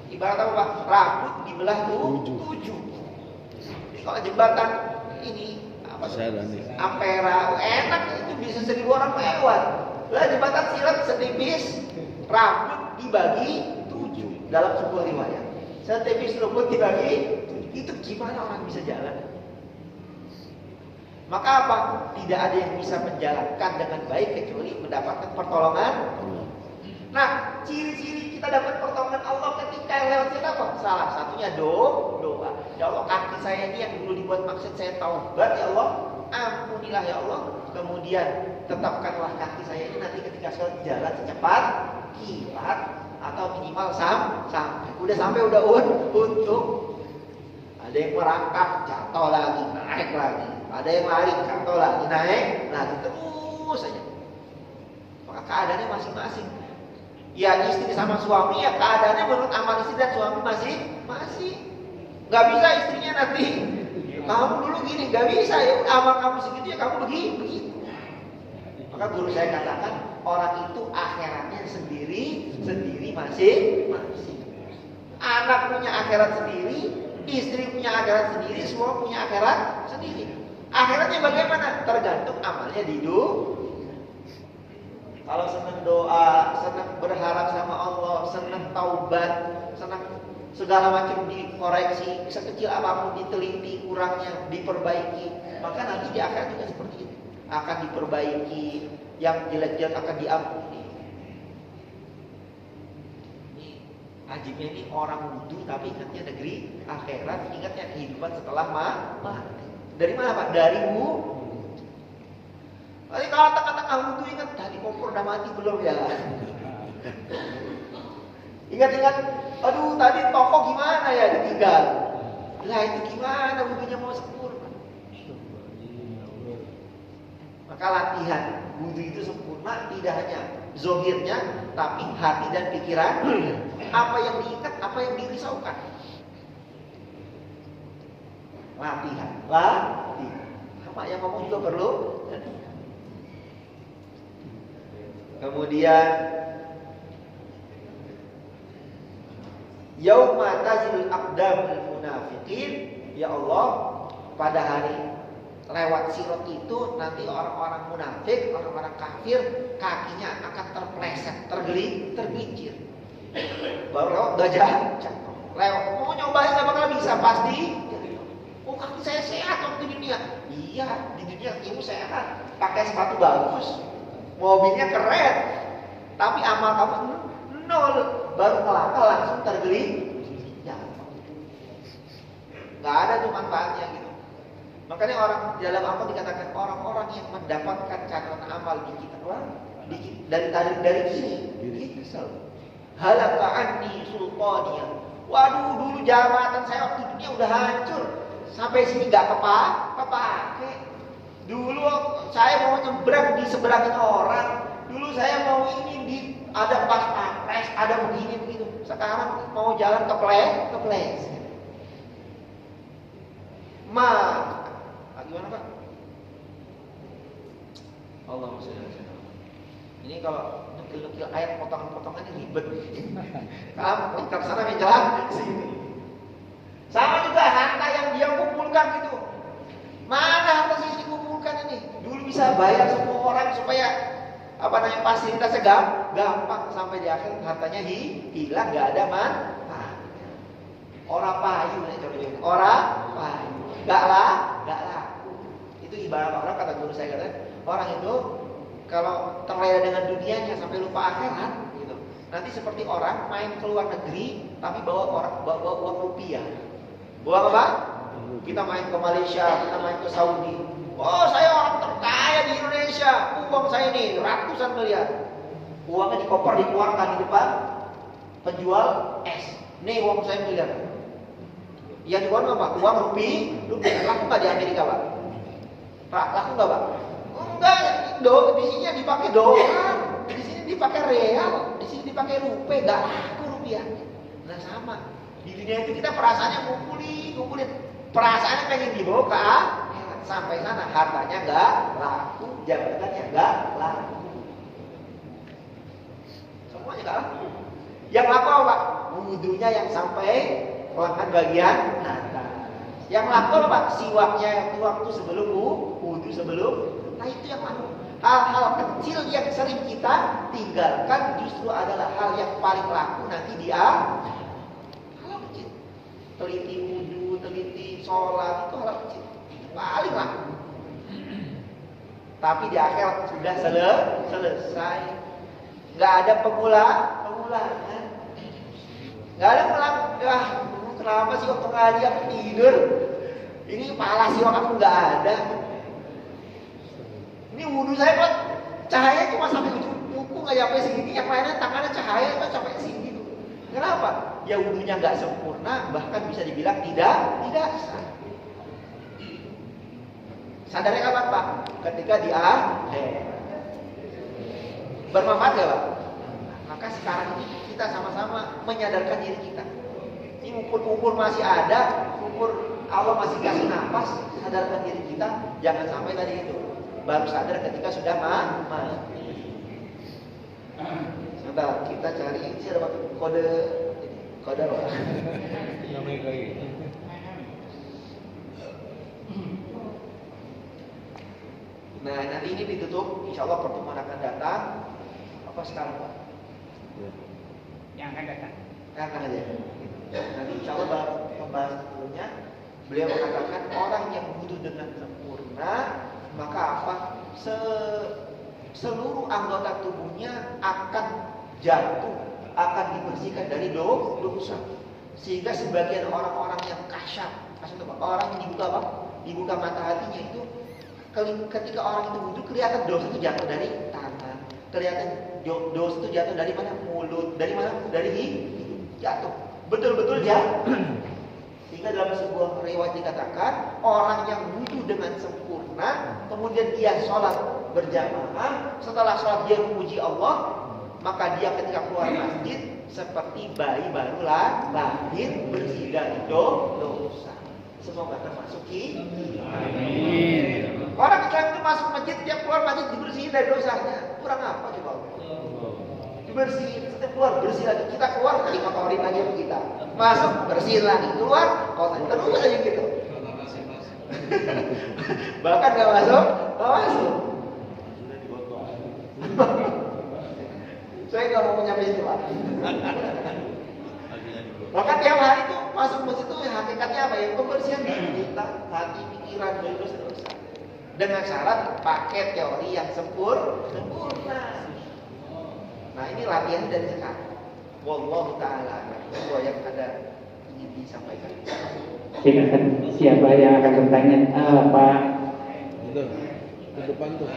ibarat apa Pak? Rambut dibelah 7. Jadi kalau jembatan ini Ampera enak, itu bisa 1000 orang lewat. Lah jembatan sirat setipis rambut dibagi 7 dalam sebuah riwayat. Setipis rambut dibagi 7. Itu gimana orang bisa jalan? Maka apa? Tidak ada yang bisa menjalankan dengan baik kecuali mendapatkan pertolongan. Nah, ciri-ciri kita dapat pertolongan Allah ketika lewat kita apa? Salah satunya doa. Ya Allah, kaki saya ini yang dulu dibuat maksud saya taubat, ya Allah, ampunilah ya Allah. Kemudian tetapkanlah kaki saya ini nanti ketika saya jalan secepat kilat atau minimal sampai. Udah sampai udah untung. Ada yang merangkak, jatuh lagi, naik lagi. Ada yang lari, jatuh lagi, naik lagi, terus saja. Maka keadaannya masing-masing. Ya istri sama suami ya keadaannya menurut amal istri dan suami masih nggak bisa istrinya nanti kamu dulu gini, nggak bisa ya amal kamu segitu ya kamu begitu. Maka guru saya katakan orang itu akhiratnya sendiri masing-masing. Anak punya akhirat sendiri, istri punya akhirat sendiri, semua punya akhirat sendiri. Akhiratnya bagaimana? Tergantung amalnya di dunia. Kalau senang doa, senang berharap sama Allah, senang taubat, senang segala macam dikoreksi, sekecil apapun diteliti, kurangnya diperbaiki, maka nanti di akhirat juga seperti itu. Akan diperbaiki, yang jelek-jelek akan diampuni. Ini ajibnya ini orang wudu tapi ingatnya negeri akhirat, ingatnya kehidupan setelah mati. Dari mana Pak? Dari wudu. Tapi kalau tengah-tengah wudu ingat tadi kompor udah mati belum ya? Ingat-ingat, aduh tadi toko gimana ya ditinggal. Lah itu gimana wudunya mau sempurna? Maka latihan wudu itu sempurna tidak hanya zohirnya, tapi hati dan pikiran. Apa yang diikat, apa yang dirisaukan. Latihan. Sama yang ngomong juga perlu. Kemudian yauma tazilul aqdamul munafiqin, ya Allah, pada hari lewat sirat itu nanti orang-orang munafik, orang-orang kafir kakinya akan terpleset, tergelincir. Baru lewat gajah, lewat mau nyobain gak bakal bisa pasti. Oh kaki saya sehat waktu di dunia. Iya, di dunia kamu sehat, pakai sepatu bagus, mobilnya keren, tapi amal kamu nol. Baru melangkah langsung tergelincir. Gak ada tuh manfaatnya gitu. Makanya orang dalam amal dikatakan orang-orang yang mendapatkan catatan amal di kita dari kini kesel. Halaka anni sultaniya. Waduh, dulu jabatan saya waktu dunia udah hancur. Sampai sini gak kepake. Dulu saya mau nyebrang di seberangin orang. Dulu saya mau ini ada pas pampres, ada begini begitu. Sekarang mau jalan keples. Gimana Pak? Allahumma sholli ala sayyidina. Ini kalau nukil-nukil ayat potongan-potongannya ribet. Kamu pintar sana menjelang sini. Sama juga harta yang dia kumpulkan gitu. Mana harta sih dikumpulkan ini? Dulu bisa bayar semua orang supaya fasilitasnya gampang, sampai di akhir hartanya hilang, gak ada manfaat. Orang payu nih contohnya. Orang payu. Gak laku. Itu ibarat orang, kata guru saya katanya, orang itu kalau terlena dengan dunianya sampai lupa akhirat gitu. Nanti seperti orang main ke luar negeri tapi bawa uang rupiah. Bawa apa? Kita main ke Malaysia, kita main ke Saudi. Oh, saya orang terkaya di Indonesia. Uang saya ini ratusan miliar. Uangnya di koper dikeluarkan di depan penjual es. Nih uang saya miliar. Yang dikeluarkan apa? Uang rupiah. Laku nggak di Amerika Pak? Laku nggak Pak? Enggak. Di sini dipakai dolar, di sini dipakai real, di sini dipakai rupiah. Nggak laku rupiahnya. Nah sama. Di dunia itu kita perasaannya ngumpulin. Perasaannya pengen dibawa ke akhirat. Sampai sana hartanya nggak laku, jabatannya nggak laku, semuanya nggak laku. Yang laku apa? Wudunya yang sampai lengan bagian atas. Yang laku apa? Siwaknya yang waktu sebelum wudu sebelum. Nah itu yang laku. Hal-hal kecil yang sering kita tinggalkan justru adalah hal yang paling laku nanti dia. Hal kecil. Teliti wudu, teliti sholat, itu hal kecil. Paling laku. Tapi di akhirat sudah selesai. Nggak ada pengulangan. Nggak ada pengulangan. Kenapa sih waktu ngaji aku tidur? Ini pala sih aku nggak ada. Ini wudhu saya Pak, cahaya cuma sampai ujung kuku, nggak sampai segini. Yang lainnya tangannya cahaya cuma sampai sini. Kenapa? Ya wudhunya nggak sempurna, bahkan bisa dibilang tidak sah. Sadarnya kapan Pak? Ketika di akhir. Bermanfaat ya Pak? Maka sekarang ini kita sama-sama menyadarkan diri kita. Ini umur masih ada, umur Allah masih kasih nafas, sadarkan diri kita. Jangan sampai tadi itu baru sadar ketika sudah mati. Sebentar, kita cari ini ada kode apa? Nah nanti ini ditutup, insya Allah pertemuan akan datang. Apa sekarang Pak? Yang akan datang. Yang akan aja. Nanti insya Allah pembahasan sebelumnya beliau mengatakan orang yang wudhu dengan sempurna maka apa? Seluruh anggota tubuhnya akan jatuh, akan dibersihkan dari dosa. Sehingga sebagian orang-orang yang kasyaf itu orang yang dibuka apa? Dibuka mata hatinya itu ketika orang itu wudhu kelihatan dosa itu jatuh dari tangan, kelihatan dosa itu jatuh dari mana? Mulut, dari mana? Dari hidung, jatuh. Betul-betul jatuh. Sehingga dalam sebuah riwayat dikatakan orang yang wudhu dengan sempurna, kemudian dia sholat berjamaah, setelah sholat dia memuji Allah, maka dia ketika keluar masjid seperti bayi baru lahir bersih dari dosa. Semoga termasuk amin. Orang Islam itu masuk masjid, tiap keluar masjid dibersihin dari dosanya. Kurang apa coba? Dibersihin, setiap keluar bersih lagi. Kita keluar dikotorin lagi sama kita. Masuk bersihin lagi, keluar kotorin terus aja gitu. Bahkan nggak masuk. Saya nggak mau nyampe itu Pak. Bahkan tiap hari itu masuk masjid itu hakikatnya apa ya? Pembersihan diri kita, hati, pikiran dari dosa-dosa. Dengan syarat pakai teori yang sempurna. Nah ini latihan dari sekarang. Wallahu ta'ala sebuah yang ada ingin disampaikan. Silakan siapa yang akan bertanya? Pak. Udah, ke depan tuh.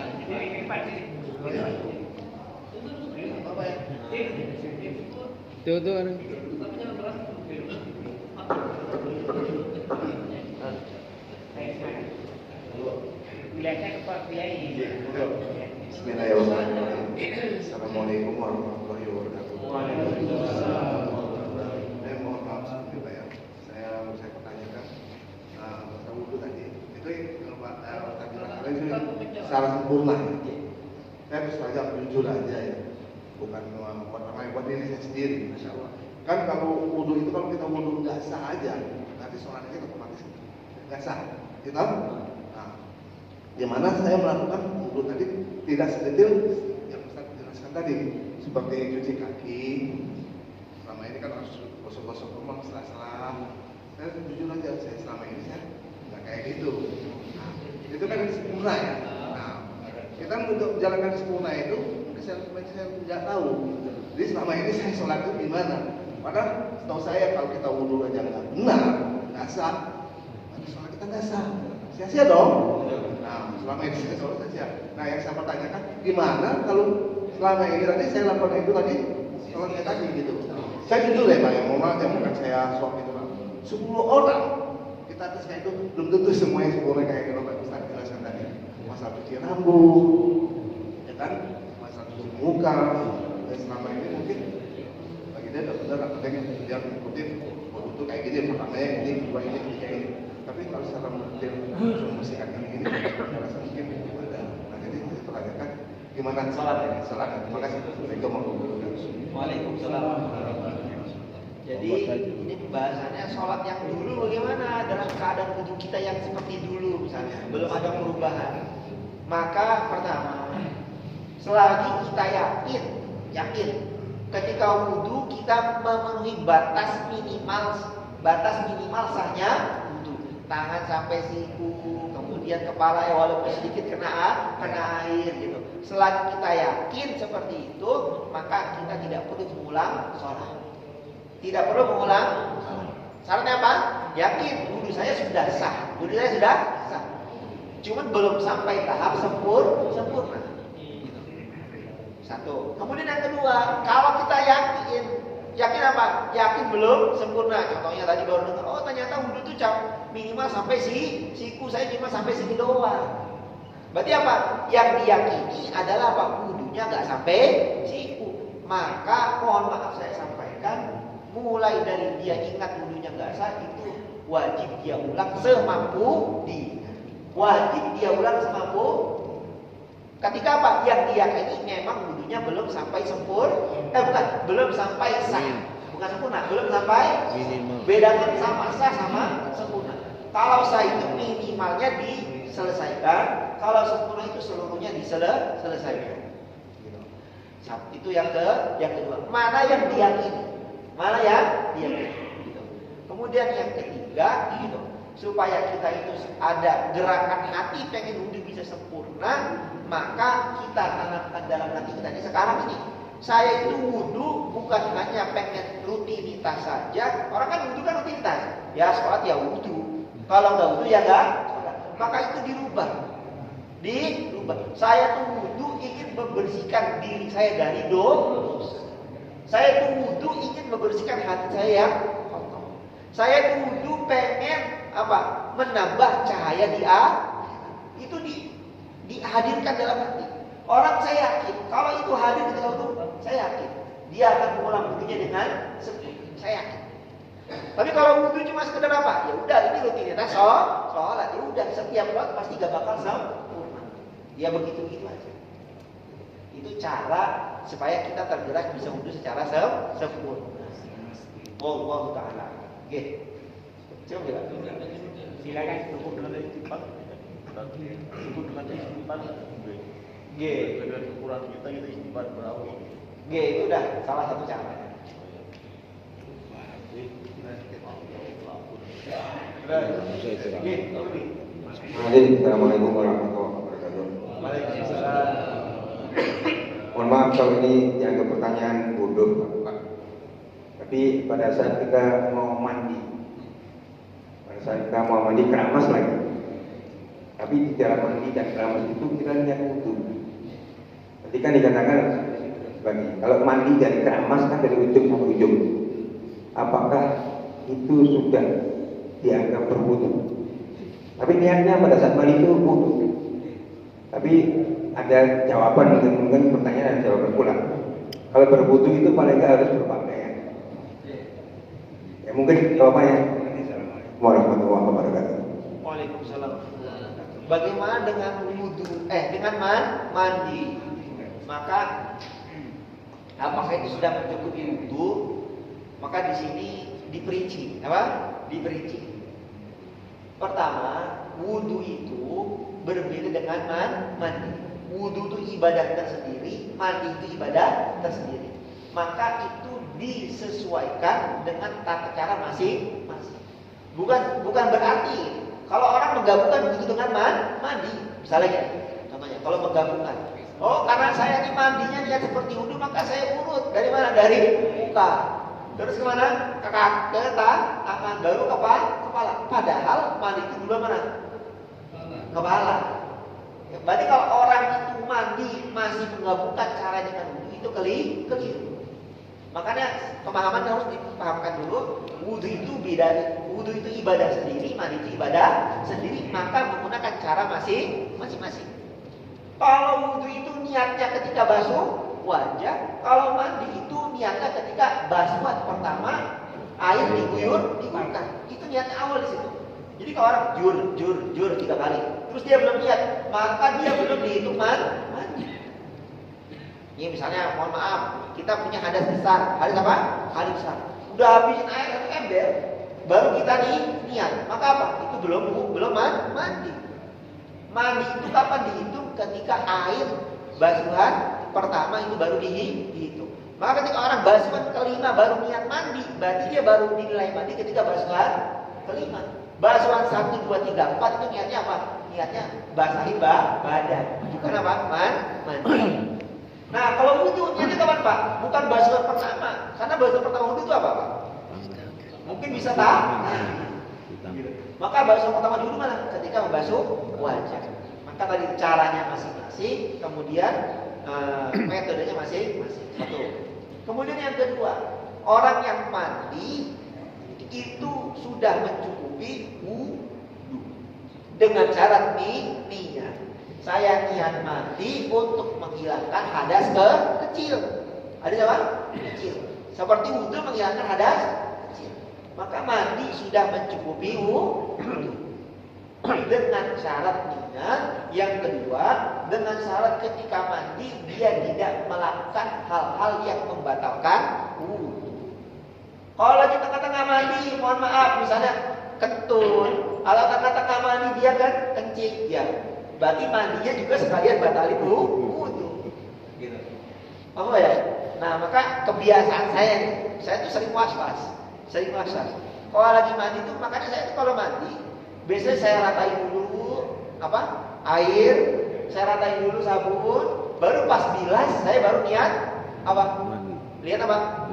Tuh ada. Wilayahnya ke Pak Kiai. Bismillahirrahmanirrahim. Assalamualaikum warahmatullahi wabarakatuh. Saya mohon maaf sebelumnya Pak ya. Saya pertanyakan masalah wudhu tadi. Itu kalau Pak tadi itu secara sempurna. Saya harus saja jujur aja ya. Bukan buat diri saya sendiri, Masya Allah. Kan kalau wudhu itu kalau kita wudhu nggak sah aja, nanti sholatnya otomatis nggak sah, gitu. Nah, di mana saya melakukan wudhu tadi tidak sedetail yang Ustaz jelaskan tadi, seperti cuci kaki. Selama ini kan harus gosok-gosok rumah setelah. Saya jujur aja, saya selama ini saya nggak kayak gitu. Nah, itu kan sempurna ya. Nah, kita untuk menjalankan sempurna itu saya tidak tahu. Jadi selama ini saya sholat itu gimana? Padahal setahu saya kalau kita wudhu aja nggak benar, nggak sah, nanti sholat kita nggak sah, sia-sia dong. Nah selama ini saya sholat saja. Nah yang saya pertanyakan, gimana kalau selama ini tadi saya lakukan itu tadi sholatnya tadi gitu? Saya jujur ya Pak, yang bukan saya sok itu Pak. 10 orang kita tes kayak itu belum tentu semuanya sempurna kayak gitu Pak Ustaz jelaskan tadi. Masalah cuci rambut, ya kan? Muka dan selama ini mungkin bagi dia benar katanya dia ngikutin itu kayak gini pertamanya ini kedua ini kayak ini tapi kalau secara mendetail membersihkan ini saya rasa mungkin ada. Nah jadi saya pertanyakan gimana salat terima kasih. Waalaikumsalam. Jadi ini pembahasannya sholat yang dulu bagaimana dalam keadaan wudhu kita yang seperti dulu misalnya belum ada perubahan. Maka pertama selagi kita yakin ketika wudhu kita memenuhi batas minimal sahnya wudhu, tangan sampai siku, kemudian kepala walaupun sedikit kena air gitu. Selagi kita yakin seperti itu, maka kita tidak perlu mengulang sholat. Tidak perlu mengulang sholat. Syaratnya apa? Yakin wudhu saya sudah sah. Cuman belum sampai tahap sempurna. Satu. Kemudian yang kedua, kalau kita yakin apa? Yakin belum sempurna. Contohnya tadi baru dengar, oh ternyata wudhu itu minimal sampai siku, saya cuma sampai sini doang. Berarti apa? Yang diyakini adalah apa? Wudhunya nggak sampai siku. Maka mohon maaf saya sampaikan, mulai dari dia ingat wudhunya nggak sah itu wajib dia ulang semampu dia. Ketika apa? Yang diyakini memang wudhunya belum sampai belum sampai sah. Bukan sempurna, belum sampai minimal. Bedakan sama sah sama sempurna. Kalau sah itu minimalnya diselesaikan, kalau sempurna itu seluruhnya diselesaikan. Itu yang kedua. Mana yang diyakini? Mana yang diyakini? Gitu. Kemudian yang ketiga, gitu, supaya kita itu ada gerakan hati pengen wudhu bisa sempurna, maka kita tanamkan dalam hati kita ini sekarang ini. Saya itu wudhu bukan hanya pengen rutinitas saja. Orang kan wudhu kan rutinitas. Ya sholat ya wudhu. Kalau nggak wudhu ya nggak sholat. Maka itu dirubah. Saya tuh wudhu ingin membersihkan diri saya dari dosa. Saya tuh wudhu ingin membersihkan hati saya yang kotor. Saya tuh wudhu pengen apa? Menambah cahaya di akhirat. Itu dihadirkan dalam hati. Orang saya yakin kalau itu hadir di dalam wudhu, saya yakin dia akan mengulang wudhunya dengan sempurna. Saya yakin. Tapi kalau wudhu cuma sekedar apa? Ya udah ini rutinitas sholat. Ya udah setiap sholat pasti gak bakal sempurna. Ya begitu aja. Itu cara supaya kita tergerak bisa wudhu secara sempurna. Allah Taala. Oke. Coba Silakan. Cukup dengan istighfar. Cukup dengan istighfar. G. Dengan kekurangan kita istighfar berapa? G itu udah salah satu cara. Assalamualaikum warahmatullahi wabarakatuh. Mohon maaf kalau ini dianggap pertanyaan bodoh, Pak. Tapi pada saat kita mau mandi, keramas lagi. Tapi di dalam mandi dan keramas itu kita lihat wudhu. Nanti kan dikatakan kalau mandi dari keramas kan dari ujung sampai ujung. Apakah itu sudah dianggap berwudhu? Tapi niatnya pada saat mandi itu wudhu. Tapi ada jawaban, mungkin pertanyaan dan jawaban pulang. Kalau berwudhu itu paling nggak harus berpakaian. Ya mungkin jawabannya. Warahmatullahi wabarakatuh. Waalaikumsalam. Bagaimana dengan wudhu? Dengan mandi? Maka apakah itu sudah mencukupi wudhu? Maka di sini diperinci, apa? Diperinci. Pertama, wudhu itu berbeda dengan mandi. Wudhu itu ibadah tersendiri, mandi itu ibadah tersendiri. Maka itu disesuaikan dengan tata cara masing-masing. Bukan berarti kalau orang menggabungkan wudhu dengan mandi, misalnya contohnya kalau menggabungkan, karena saya ini mandinya niat seperti wudhu, maka saya urut dari mana? Dari muka, terus kemana? Ke tangan, baru kepala. Padahal mandi itu dulu mana? Kepala. Ya, berarti kalau orang itu mandi masih menggabungkan cara dengan wudhu itu keliru. Makanya pemahaman harus dipahamkan dulu. Wudhu itu beda. Wudhu itu ibadah sendiri, mandi itu ibadah sendiri. Maka menggunakan cara masing-masing. Kalau wudhu itu niatnya ketika basuh wajah, kalau mandi itu niatnya ketika basuhan pertama air diguyurkan. Itu niatnya awal di situ. Jadi kalau orang jur 3 kali, terus dia belum niat, maka dia belum dihitung mandi. Ini misalnya, mohon maaf, kita punya hadas besar. Hadas apa? Hadas besar. Udah habisin air 1 ember, baru kita niat. Maka apa? Itu belum mandi. Mandi itu kapan dihitung? Ketika air basuhan pertama itu baru dihitung. Maka ketika orang basuhan kelima baru niat mandi, berarti dia baru dinilai mandi ketika basuhan kelima. Basuhan 1, 2, 3, 4 itu niatnya apa? Niatnya basahin badan. Bukan apa? Mandi. Nah, kalau wudhu niatnya kapan, Pak? Bukan basuhan pertama. Karena basuhan pertama wudhu itu apa, Pak? Mungkin bisa maka basuhan pertama dulu mana? Ketika membasuh wajah. Maka tadi caranya masing-masing, kemudian metodenya masing-masing. Satu. Kemudian yang kedua, orang yang mandi itu sudah mencukupi wudhu dengan syarat niat. Saya niat mandi untuk menghilangkan hadas kecil. Hadas apa? Kecil. Seperti wudhu menghilangkan hadas kecil. Maka mandi sudah mencukupi wudhu dengan syarat niat. Yang kedua, dengan syarat ketika mandi dia tidak melakukan hal-hal yang membatalkan wudhu. Kalau kita tengah mandi, mohon maaf, misalnya kentut, kalau tengah mandi dia kan kencing, ya berarti mandinya juga sekalian batalin wudhu. Gitu. Apa ya? Nah, maka kebiasaan saya tuh sering was-was. Kalau lagi mandi tuh, makanya saya tuh kalau mandi, biasanya saya ratain dulu air, saya ratain dulu sabun, baru pas bilas saya baru niat apa? Lihat apa?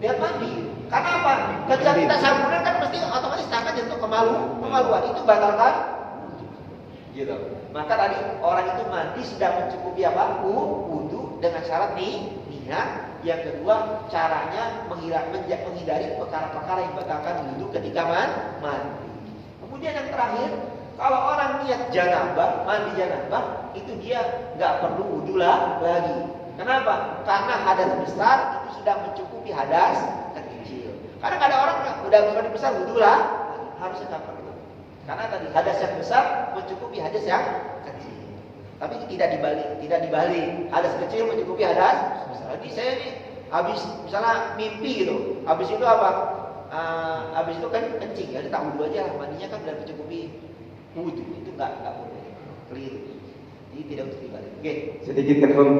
Lihat mandi. Karena apa? Ketika kita sabunan kan mesti otomatis tangan jatuh kemaluan. Itu batalkan gitu. Maka tadi orang itu mandi sudah mencukupi apa? Wudu dengan syarat niat. Yang kedua, caranya menghindari perkara-perkara yang membatalkan wudu ketika mandi. Kemudian yang terakhir, kalau orang niat janabah, mandi janabah, itu dia nggak perlu wudu lagi. Kenapa? Karena hadas besar itu sudah mencukupi hadas kecil. Karena ada orang udah mandi besar wudu lah, harusnya nggak perlu. Karena tadi hadas yang besar mencukupi hadas yang kecil. Tapi tidak dibalik. Hadas kecil mencukupi hadas besar. Jadi saya nih habis misalnya mimpi gitu. Habis itu apa? Habis itu kan kencing, ya tak wudu aja, mandinya kan sudah mencukupi wudu. Itu nggak boleh. Keliru. Jadi tidak usah dibalik. Oke. Sedikit confirm,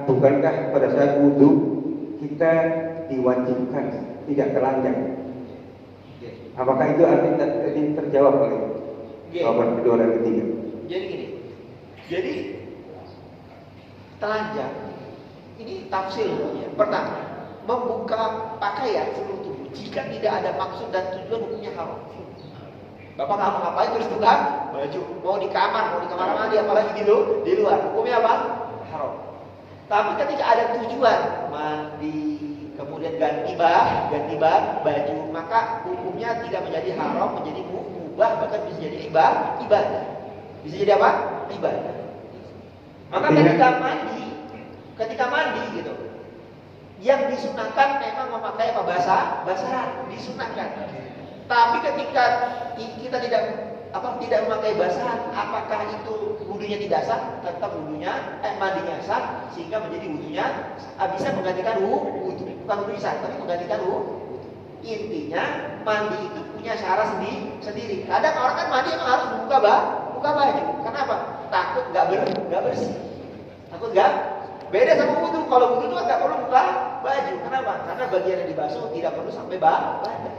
bukankah pada saat wudu kita diwajibkan tidak telanjang? Apakah itu artinya terjawab oleh jawaban kedua dan ketiga? Jadi gini. Jadi telanjang ini tafsir ya. Pertama, membuka pakaian seluruh tubuh jika tidak ada maksud dan tujuan hukumnya haram. Bapak ngapa-ngapain terus buka baju, mau di kamar mandi, apalagi di luar, hukumnya apa? Haram. Tapi ketika ada tujuan mandi, kemudian ganti baju, maka hukumnya tidak menjadi haram, menjadi mubah, bahkan bisa jadi ibadah. Bisa jadi apa? Ibadah. Maka ketika mandi gitu, yang disunahkan memang memakai apa? Basahan disunahkan. Tapi ketika kita tidak memakai basahan, apakah itu wudunya tidak sah? Tetap mandinya sah, sehingga menjadi wudunya bisa menggantikan wudu. Bukan wudu sah, tapi menggantikan wudu. Intinya mandi itu punya syarat sendiri. Kadang orang kan mandi emang harus buka baju. Kenapa? Takut nggak bersih. Takut nggak? Beda sama wudu. Kalau wudu itu nggak perlu buka baju. Kenapa? Karena bagian yang dibasuh tidak perlu sampai badan.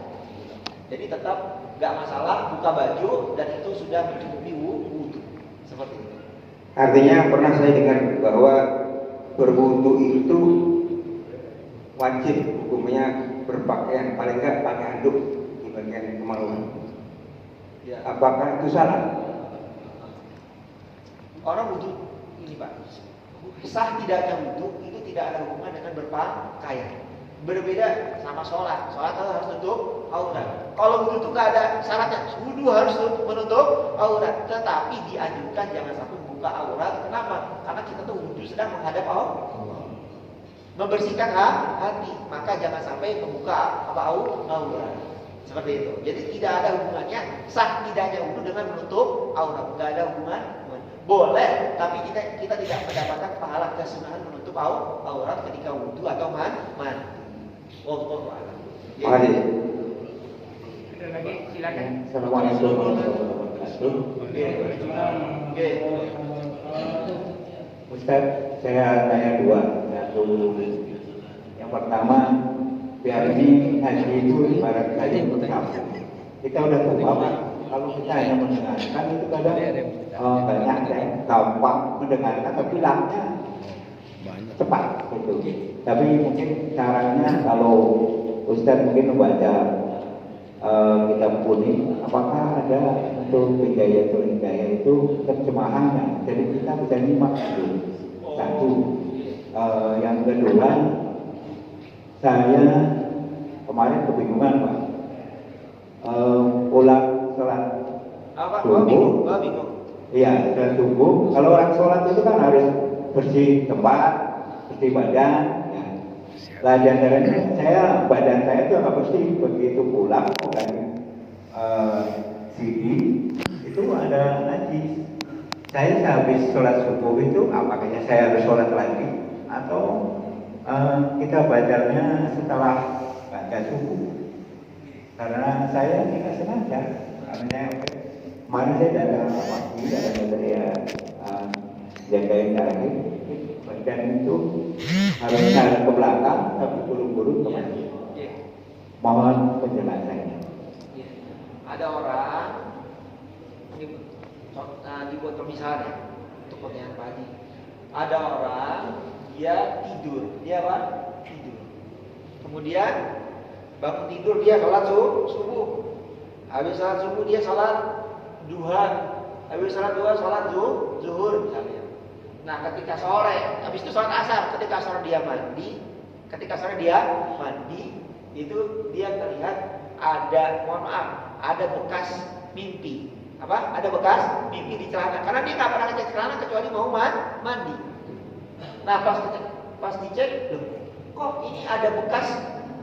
Jadi tetap nggak masalah buka baju dan itu sudah mencukupi wudu. Seperti itu. Artinya pernah saya dengar bahwa berwudu itu wajib hukumnya berpakaian, paling nggak pakai handuk di bagian kemaluan. Ya. Apakah itu salah? Orang wudu ini Pak, sah tidaknya wudu itu tidak ada hubungan dengan berpakaian. Berbeda sama sholat. Sholat harus tutup aurat. Kalau wudu itu nggak ada syaratnya. Wudu harus menutup aurat. Tetapi dianjurkan jangan sampai membuka aurat. Kenapa? Karena kita tuh wudu sedang menghadap Allah, membersihkan hati. Maka jangan sampai membuka aurat. Seperti itu. Jadi tidak ada hubungannya sah tidaknya wudu dengan menutup aurat. Nggak ada hubungan. Boleh, tapi kita tidak mendapatkan pahala kesunahan menutup aurat ketika wudu atau mandi. Wallahu a'lam. Ada lagi, silakan. Assalamualaikum warahmatullahi wabarakatuh. Oke. Ustaz, saya tanya dua. Yang pertama, biar ini haji itu ibarat haji kampung. Kita udah tua, Pak. Kalau kita hanya mendengarkan itu kadang banyak yang gampang mendengarkan, tapi hilangnya cepat gitu. Tapi mungkin caranya kalau Ustaz mungkin membaca kitab kuning, apakah ada untuk hidayah itu terjemahannya, jadi kita bisa nyimak itu. Satu, yang kedua, saya kemarin kebingungan Pak, ulang sholat subuh. Iya, sholat subuh. Kalau orang sholat itu kan harus bersih tempat, bersih badan. Ya. Lah diantaranya badan saya itu nggak bersih, begitu pulang bukan CD itu ada najis. Saya habis sholat subuh itu, apakah saya harus sholat lagi atau kita bacanya setelah baca subuh? Karena saya tidak sengaja, karena kemarin saya datang pagi, ada saya jagain terakhir, dan itu harus jalan ke belakang tapi buru-buru ke masjid. Mohon penjelasannya. Ada orang ini dibuat permisalan ya untuk pertanyaan Pak Haji. Ada orang dia tidur, dia apa? Tidur. Kemudian bangun tidur dia sholat subuh. Habis sholat subuh dia sholat duha. Habis sholat duha sholat zuhur misalnya. Nah ketika sore, habis itu sholat asar. Ketika sore dia mandi, itu dia terlihat ada, mohon maaf, ada bekas mimpi. Apa? Ada bekas mimpi di celana. Karena dia nggak pernah ngecek celana kecuali mau mandi. Nah pas dicek, loh, kok ini ada bekas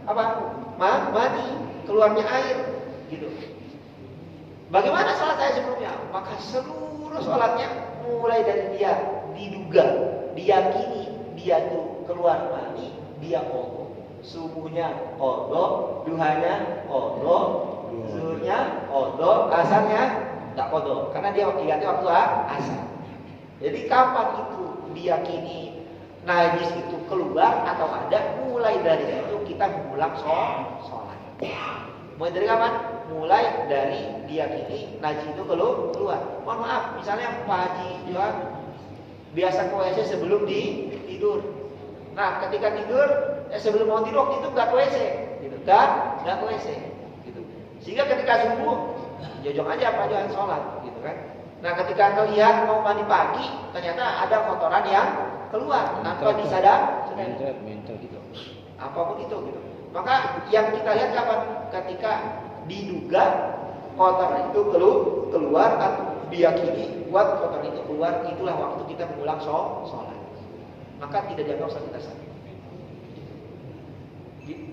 apa? Mandi, keluarnya air, gitu. Bagaimana sholat saya sebelumnya? Maka seluruh sholatnya mulai dari dia diduga, diyakini dia tuh keluar mani, dia qadha. Subuhnya qadha, duhanya qadha, zuhurnya qadha, asarnya tak qadha. Karena dia ingatnya waktu asar. Jadi kapan itu diyakini najis itu keluar atau ada? Mulai dari itu kita mengulang sholat. Mulai dari kapan? Mulai dari diyakini najis itu keluar. Mohon maaf, misalnya Pak Haji Johan biasa ke WC sebelum tidur. Nah, ketika tidur, sebelum mau tidur waktu itu nggak ke WC, gitu kan? Nggak ke WC, gitu. Sehingga ketika subuh, jojok aja Pak Johan sholat, gitu kan? Nah, ketika ngelihat mau mandi pagi, ternyata ada kotoran yang keluar tanpa disadari. Gitu. Apapun itu, gitu. Maka yang kita lihat kapan? Ketika diduga kotoran itu keluar atau diyakini buat kotoran itu keluar, itulah waktu kita mengulang sholat. Maka tidak dianggap sah kita sah.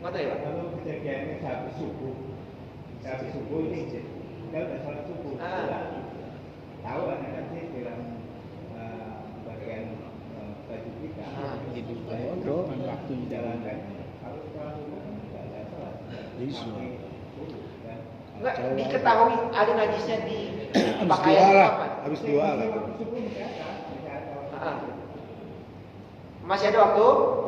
Mana ya Pak? Kalau kejadiannya habis subuh ini kita udah sholat subuh. Tahu kan sih dalam bagian baju kita hidup waktu di jalan kan. Kalau sholat subuh tidak ada sholat. Enggak diketahui ada najisnya di pakaian habis dua lah. Masih ada waktu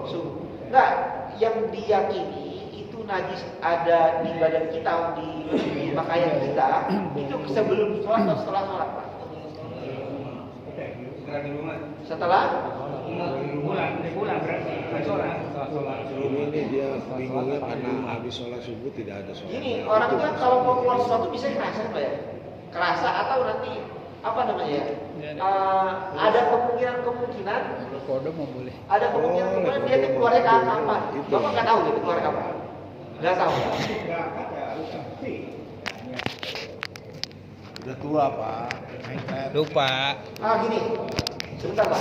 subuh. Enggak, yang diyakini itu najis ada di badan kita, di pakaian kita, itu sebelum sholat atau setelah sholat, Pak? Setelah pulang berarti sholat. Ini dia bingungnya karena habis sholat subuh tidak ada sholat. Gini, orang itu kan kalau mau keluar sesuatu bisa kerasa, Pak ya? Kerasa atau nanti apa namanya? Ada kemungkinan Kode mau boleh. ada kemungkinan dia tuh keluarnya kapan? Bapak nggak tahu dia keluar kapan? Nggak tahu. Udah tua Pak. Lupa. Gini, sebentar Pak.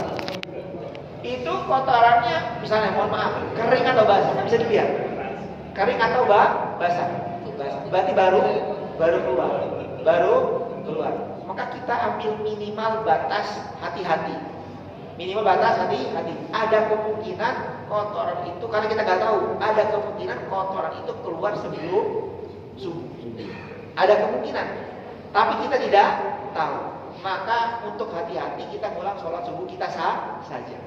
Itu kotorannya, misalnya mohon maaf, kering atau basah? Bisa dilihat. Kering atau basah? Berarti baru keluar. Maka kita ambil minimal batas hati-hati. Minimal batas hati-hati. Ada kemungkinan kotoran itu, karena kita nggak tahu, ada kemungkinan kotoran itu keluar sebelum subuh. Ada kemungkinan, tapi kita tidak tahu. Maka untuk hati-hati kita ngulang sholat subuh kita saja.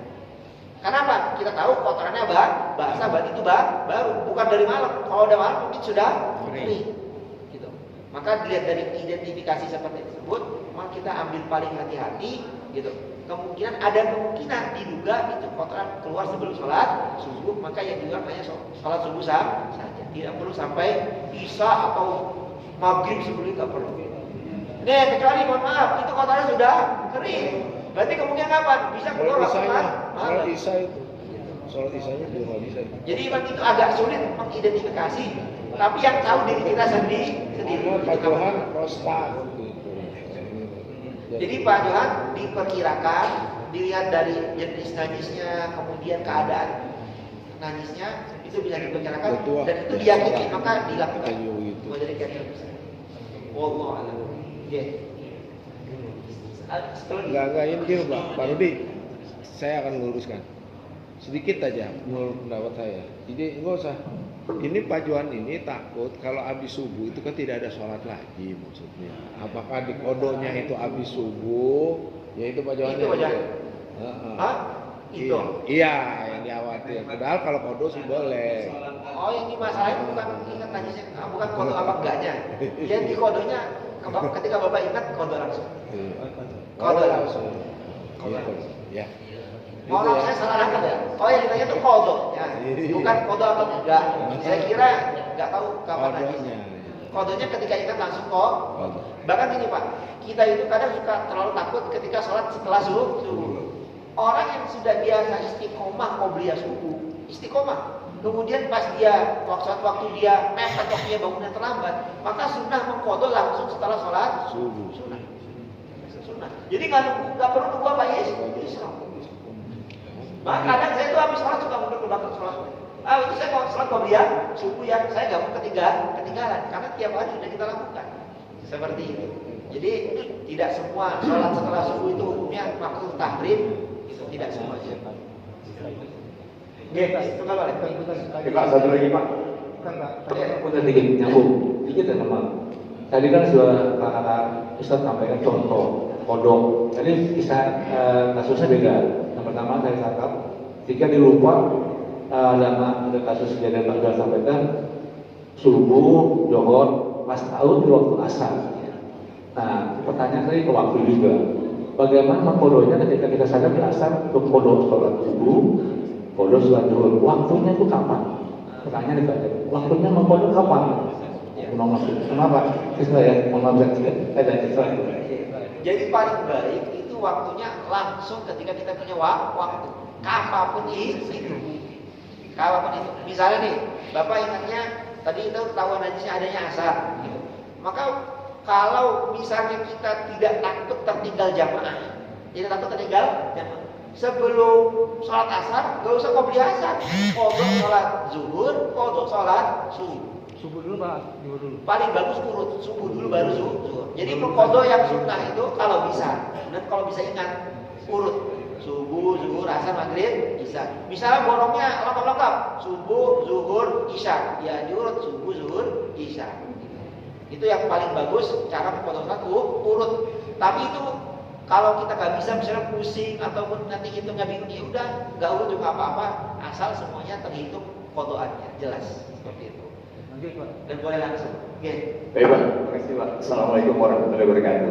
Kenapa? Kita tahu kotorannya basah, berarti itu baru, bukan dari malam. Kalau udah malam mungkin sudah kering. Gitu. Maka dilihat dari identifikasi seperti tersebut, maka kita ambil paling hati-hati, gitu. Ada kemungkinan diduga itu kotoran keluar sebelum sholat subuh, maka yang diulang hanya sholat subuh saja. Tidak perlu sampai isya atau maghrib sebelum itu, perlu. Kecuali mohon maaf, itu kotoran sudah kering. Berarti kemungkinan kapan? Bisa keluar sholat isya itu. Sholat isyanya juga bisa. Jadi memang itu agak sulit mengidentifikasi, tapi yang tahu diri kita sendiri. Pak Johan prostat. Jadi Pak Johan diperkirakan dilihat dari jenis najisnya, kemudian keadaan najisnya itu bisa diperkirakan dan itu diyakini maka dilakukan. Dari kata besar. Wallahu a'lam. Enggak ini dia Pak Rudi. Saya akan meluruskan sedikit aja menurut pendapat saya. Jadi enggak usah. Ini Pak Johan ini takut kalau habis subuh itu kan tidak ada sholat lagi maksudnya. Apakah di kodonya itu habis subuh? Ya itu Pak Johan. Itu aja. Itu. Iya, yang dikhawatir. Padahal kalau kodo sih boleh. Oh, ini masalahnya bukan ingat tadi bukan kodo apa enggaknya. Yang di kodonya ketika Bapak ingat kodo langsung. Kodo langsung. Gitu. Ya. Orang saya salah nangkep ya. Oh, yang ditanya itu kodo, ya. Bukan kodo atau enggak. Saya kira enggak tahu kapan lagi. Kodonya ketika ingat langsung kok. Bahkan ini Pak, kita itu kadang suka terlalu takut ketika sholat setelah subuh. Orang yang sudah biasa istiqomah qobliyah subuh, istiqomah. Kemudian pas dia waktu dia mepet waktunya bangunnya terlambat, maka sunnah mengkodo langsung setelah sholat subuh. Sunnah. Jadi nggak perlu nunggu apa Isra. Maka kadang saya tuh habis sholat suka mundur ke belakang sholat. Itu saya mau sholat qobliyah subuh yang saya nggak mau ketinggalan karena tiap hari sudah kita lakukan seperti itu. Jadi tidak semua sholat setelah subuh itu hukumnya makruh tahrim, itu tidak semuanya. Itu kalau Pak, satu lagi Pak. Aku sedikit nyambung, dikit ya teman. Tadi kan sudah Pak Ustadz sampaikan contoh kodok. Tadi kisah kasusnya beda. Yang pertama saya tangkap, ketika dilupa dalam ada kasus kejadian Pak Ustadz sampaikan subuh, johor, pas tahu di waktu asar. Nah, pertanyaan tadi ke waktu juga. Bagaimana mengkodonya ketika kita sadar di asar untuk kodok sholat subuh, kodok sholat zuhur, waktunya itu kapan? Pertanyaan ditanya, waktunya mengkodok kapan? Kenapa? Saya mohon maaf saya Jadi paling baik itu waktunya langsung ketika kita punya waktu, kapanpun itu. Kapanpun itu. Misalnya nih, Bapak ingatnya tadi itu tahu najisnya adanya asar. Gitu. Maka kalau misalnya kita tidak takut tertinggal jamaah, sebelum sholat asar, gak usah qobliyah asar. Kodok sholat zuhur, kodok sholat subuh. Subuh dulu Pak, zuhur dulu. Paling bagus urut subuh dulu baru zuhur. Jadi kodok yang sunnah itu kalau bisa, dan kalau bisa ingat urut subuh, zuhur, asar, maghrib, isya. Misalnya borongnya lengkap-lengkap, subuh, zuhur, isya. Ya diurut subuh, zuhur, isya. Itu yang paling bagus cara mengkodok sholat urut. Tapi itu kalau kita nggak bisa misalnya pusing ataupun nanti itu nggak bingung, ya udah nggak urut juga apa-apa, asal semuanya terhitung kodokannya jelas seperti itu. Dan boleh langsung. Oke. Baik Pak, terima kasih Pak. Assalamualaikum warahmatullahi wabarakatuh.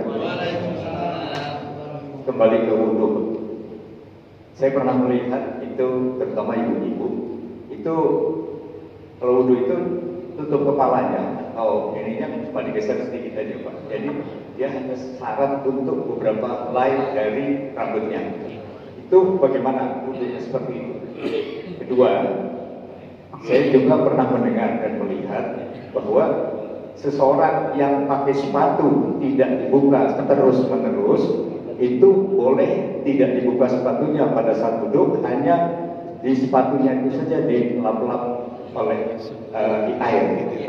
Kembali ke wudhu. Saya pernah melihat itu terutama ibu-ibu itu kalau wudhu itu tutup kepalanya, ininya cuma digeser sedikit aja Pak. Jadi dia hanya syarat untuk beberapa helai dari rambutnya. Itu bagaimana wudhunya seperti itu? Kedua, saya juga pernah mendengar dan melihat bahwa seseorang yang pakai sepatu tidak dibuka terus-menerus itu boleh tidak dibuka sepatunya pada saat duduk, hanya di sepatunya itu saja dilap-lap oleh di air.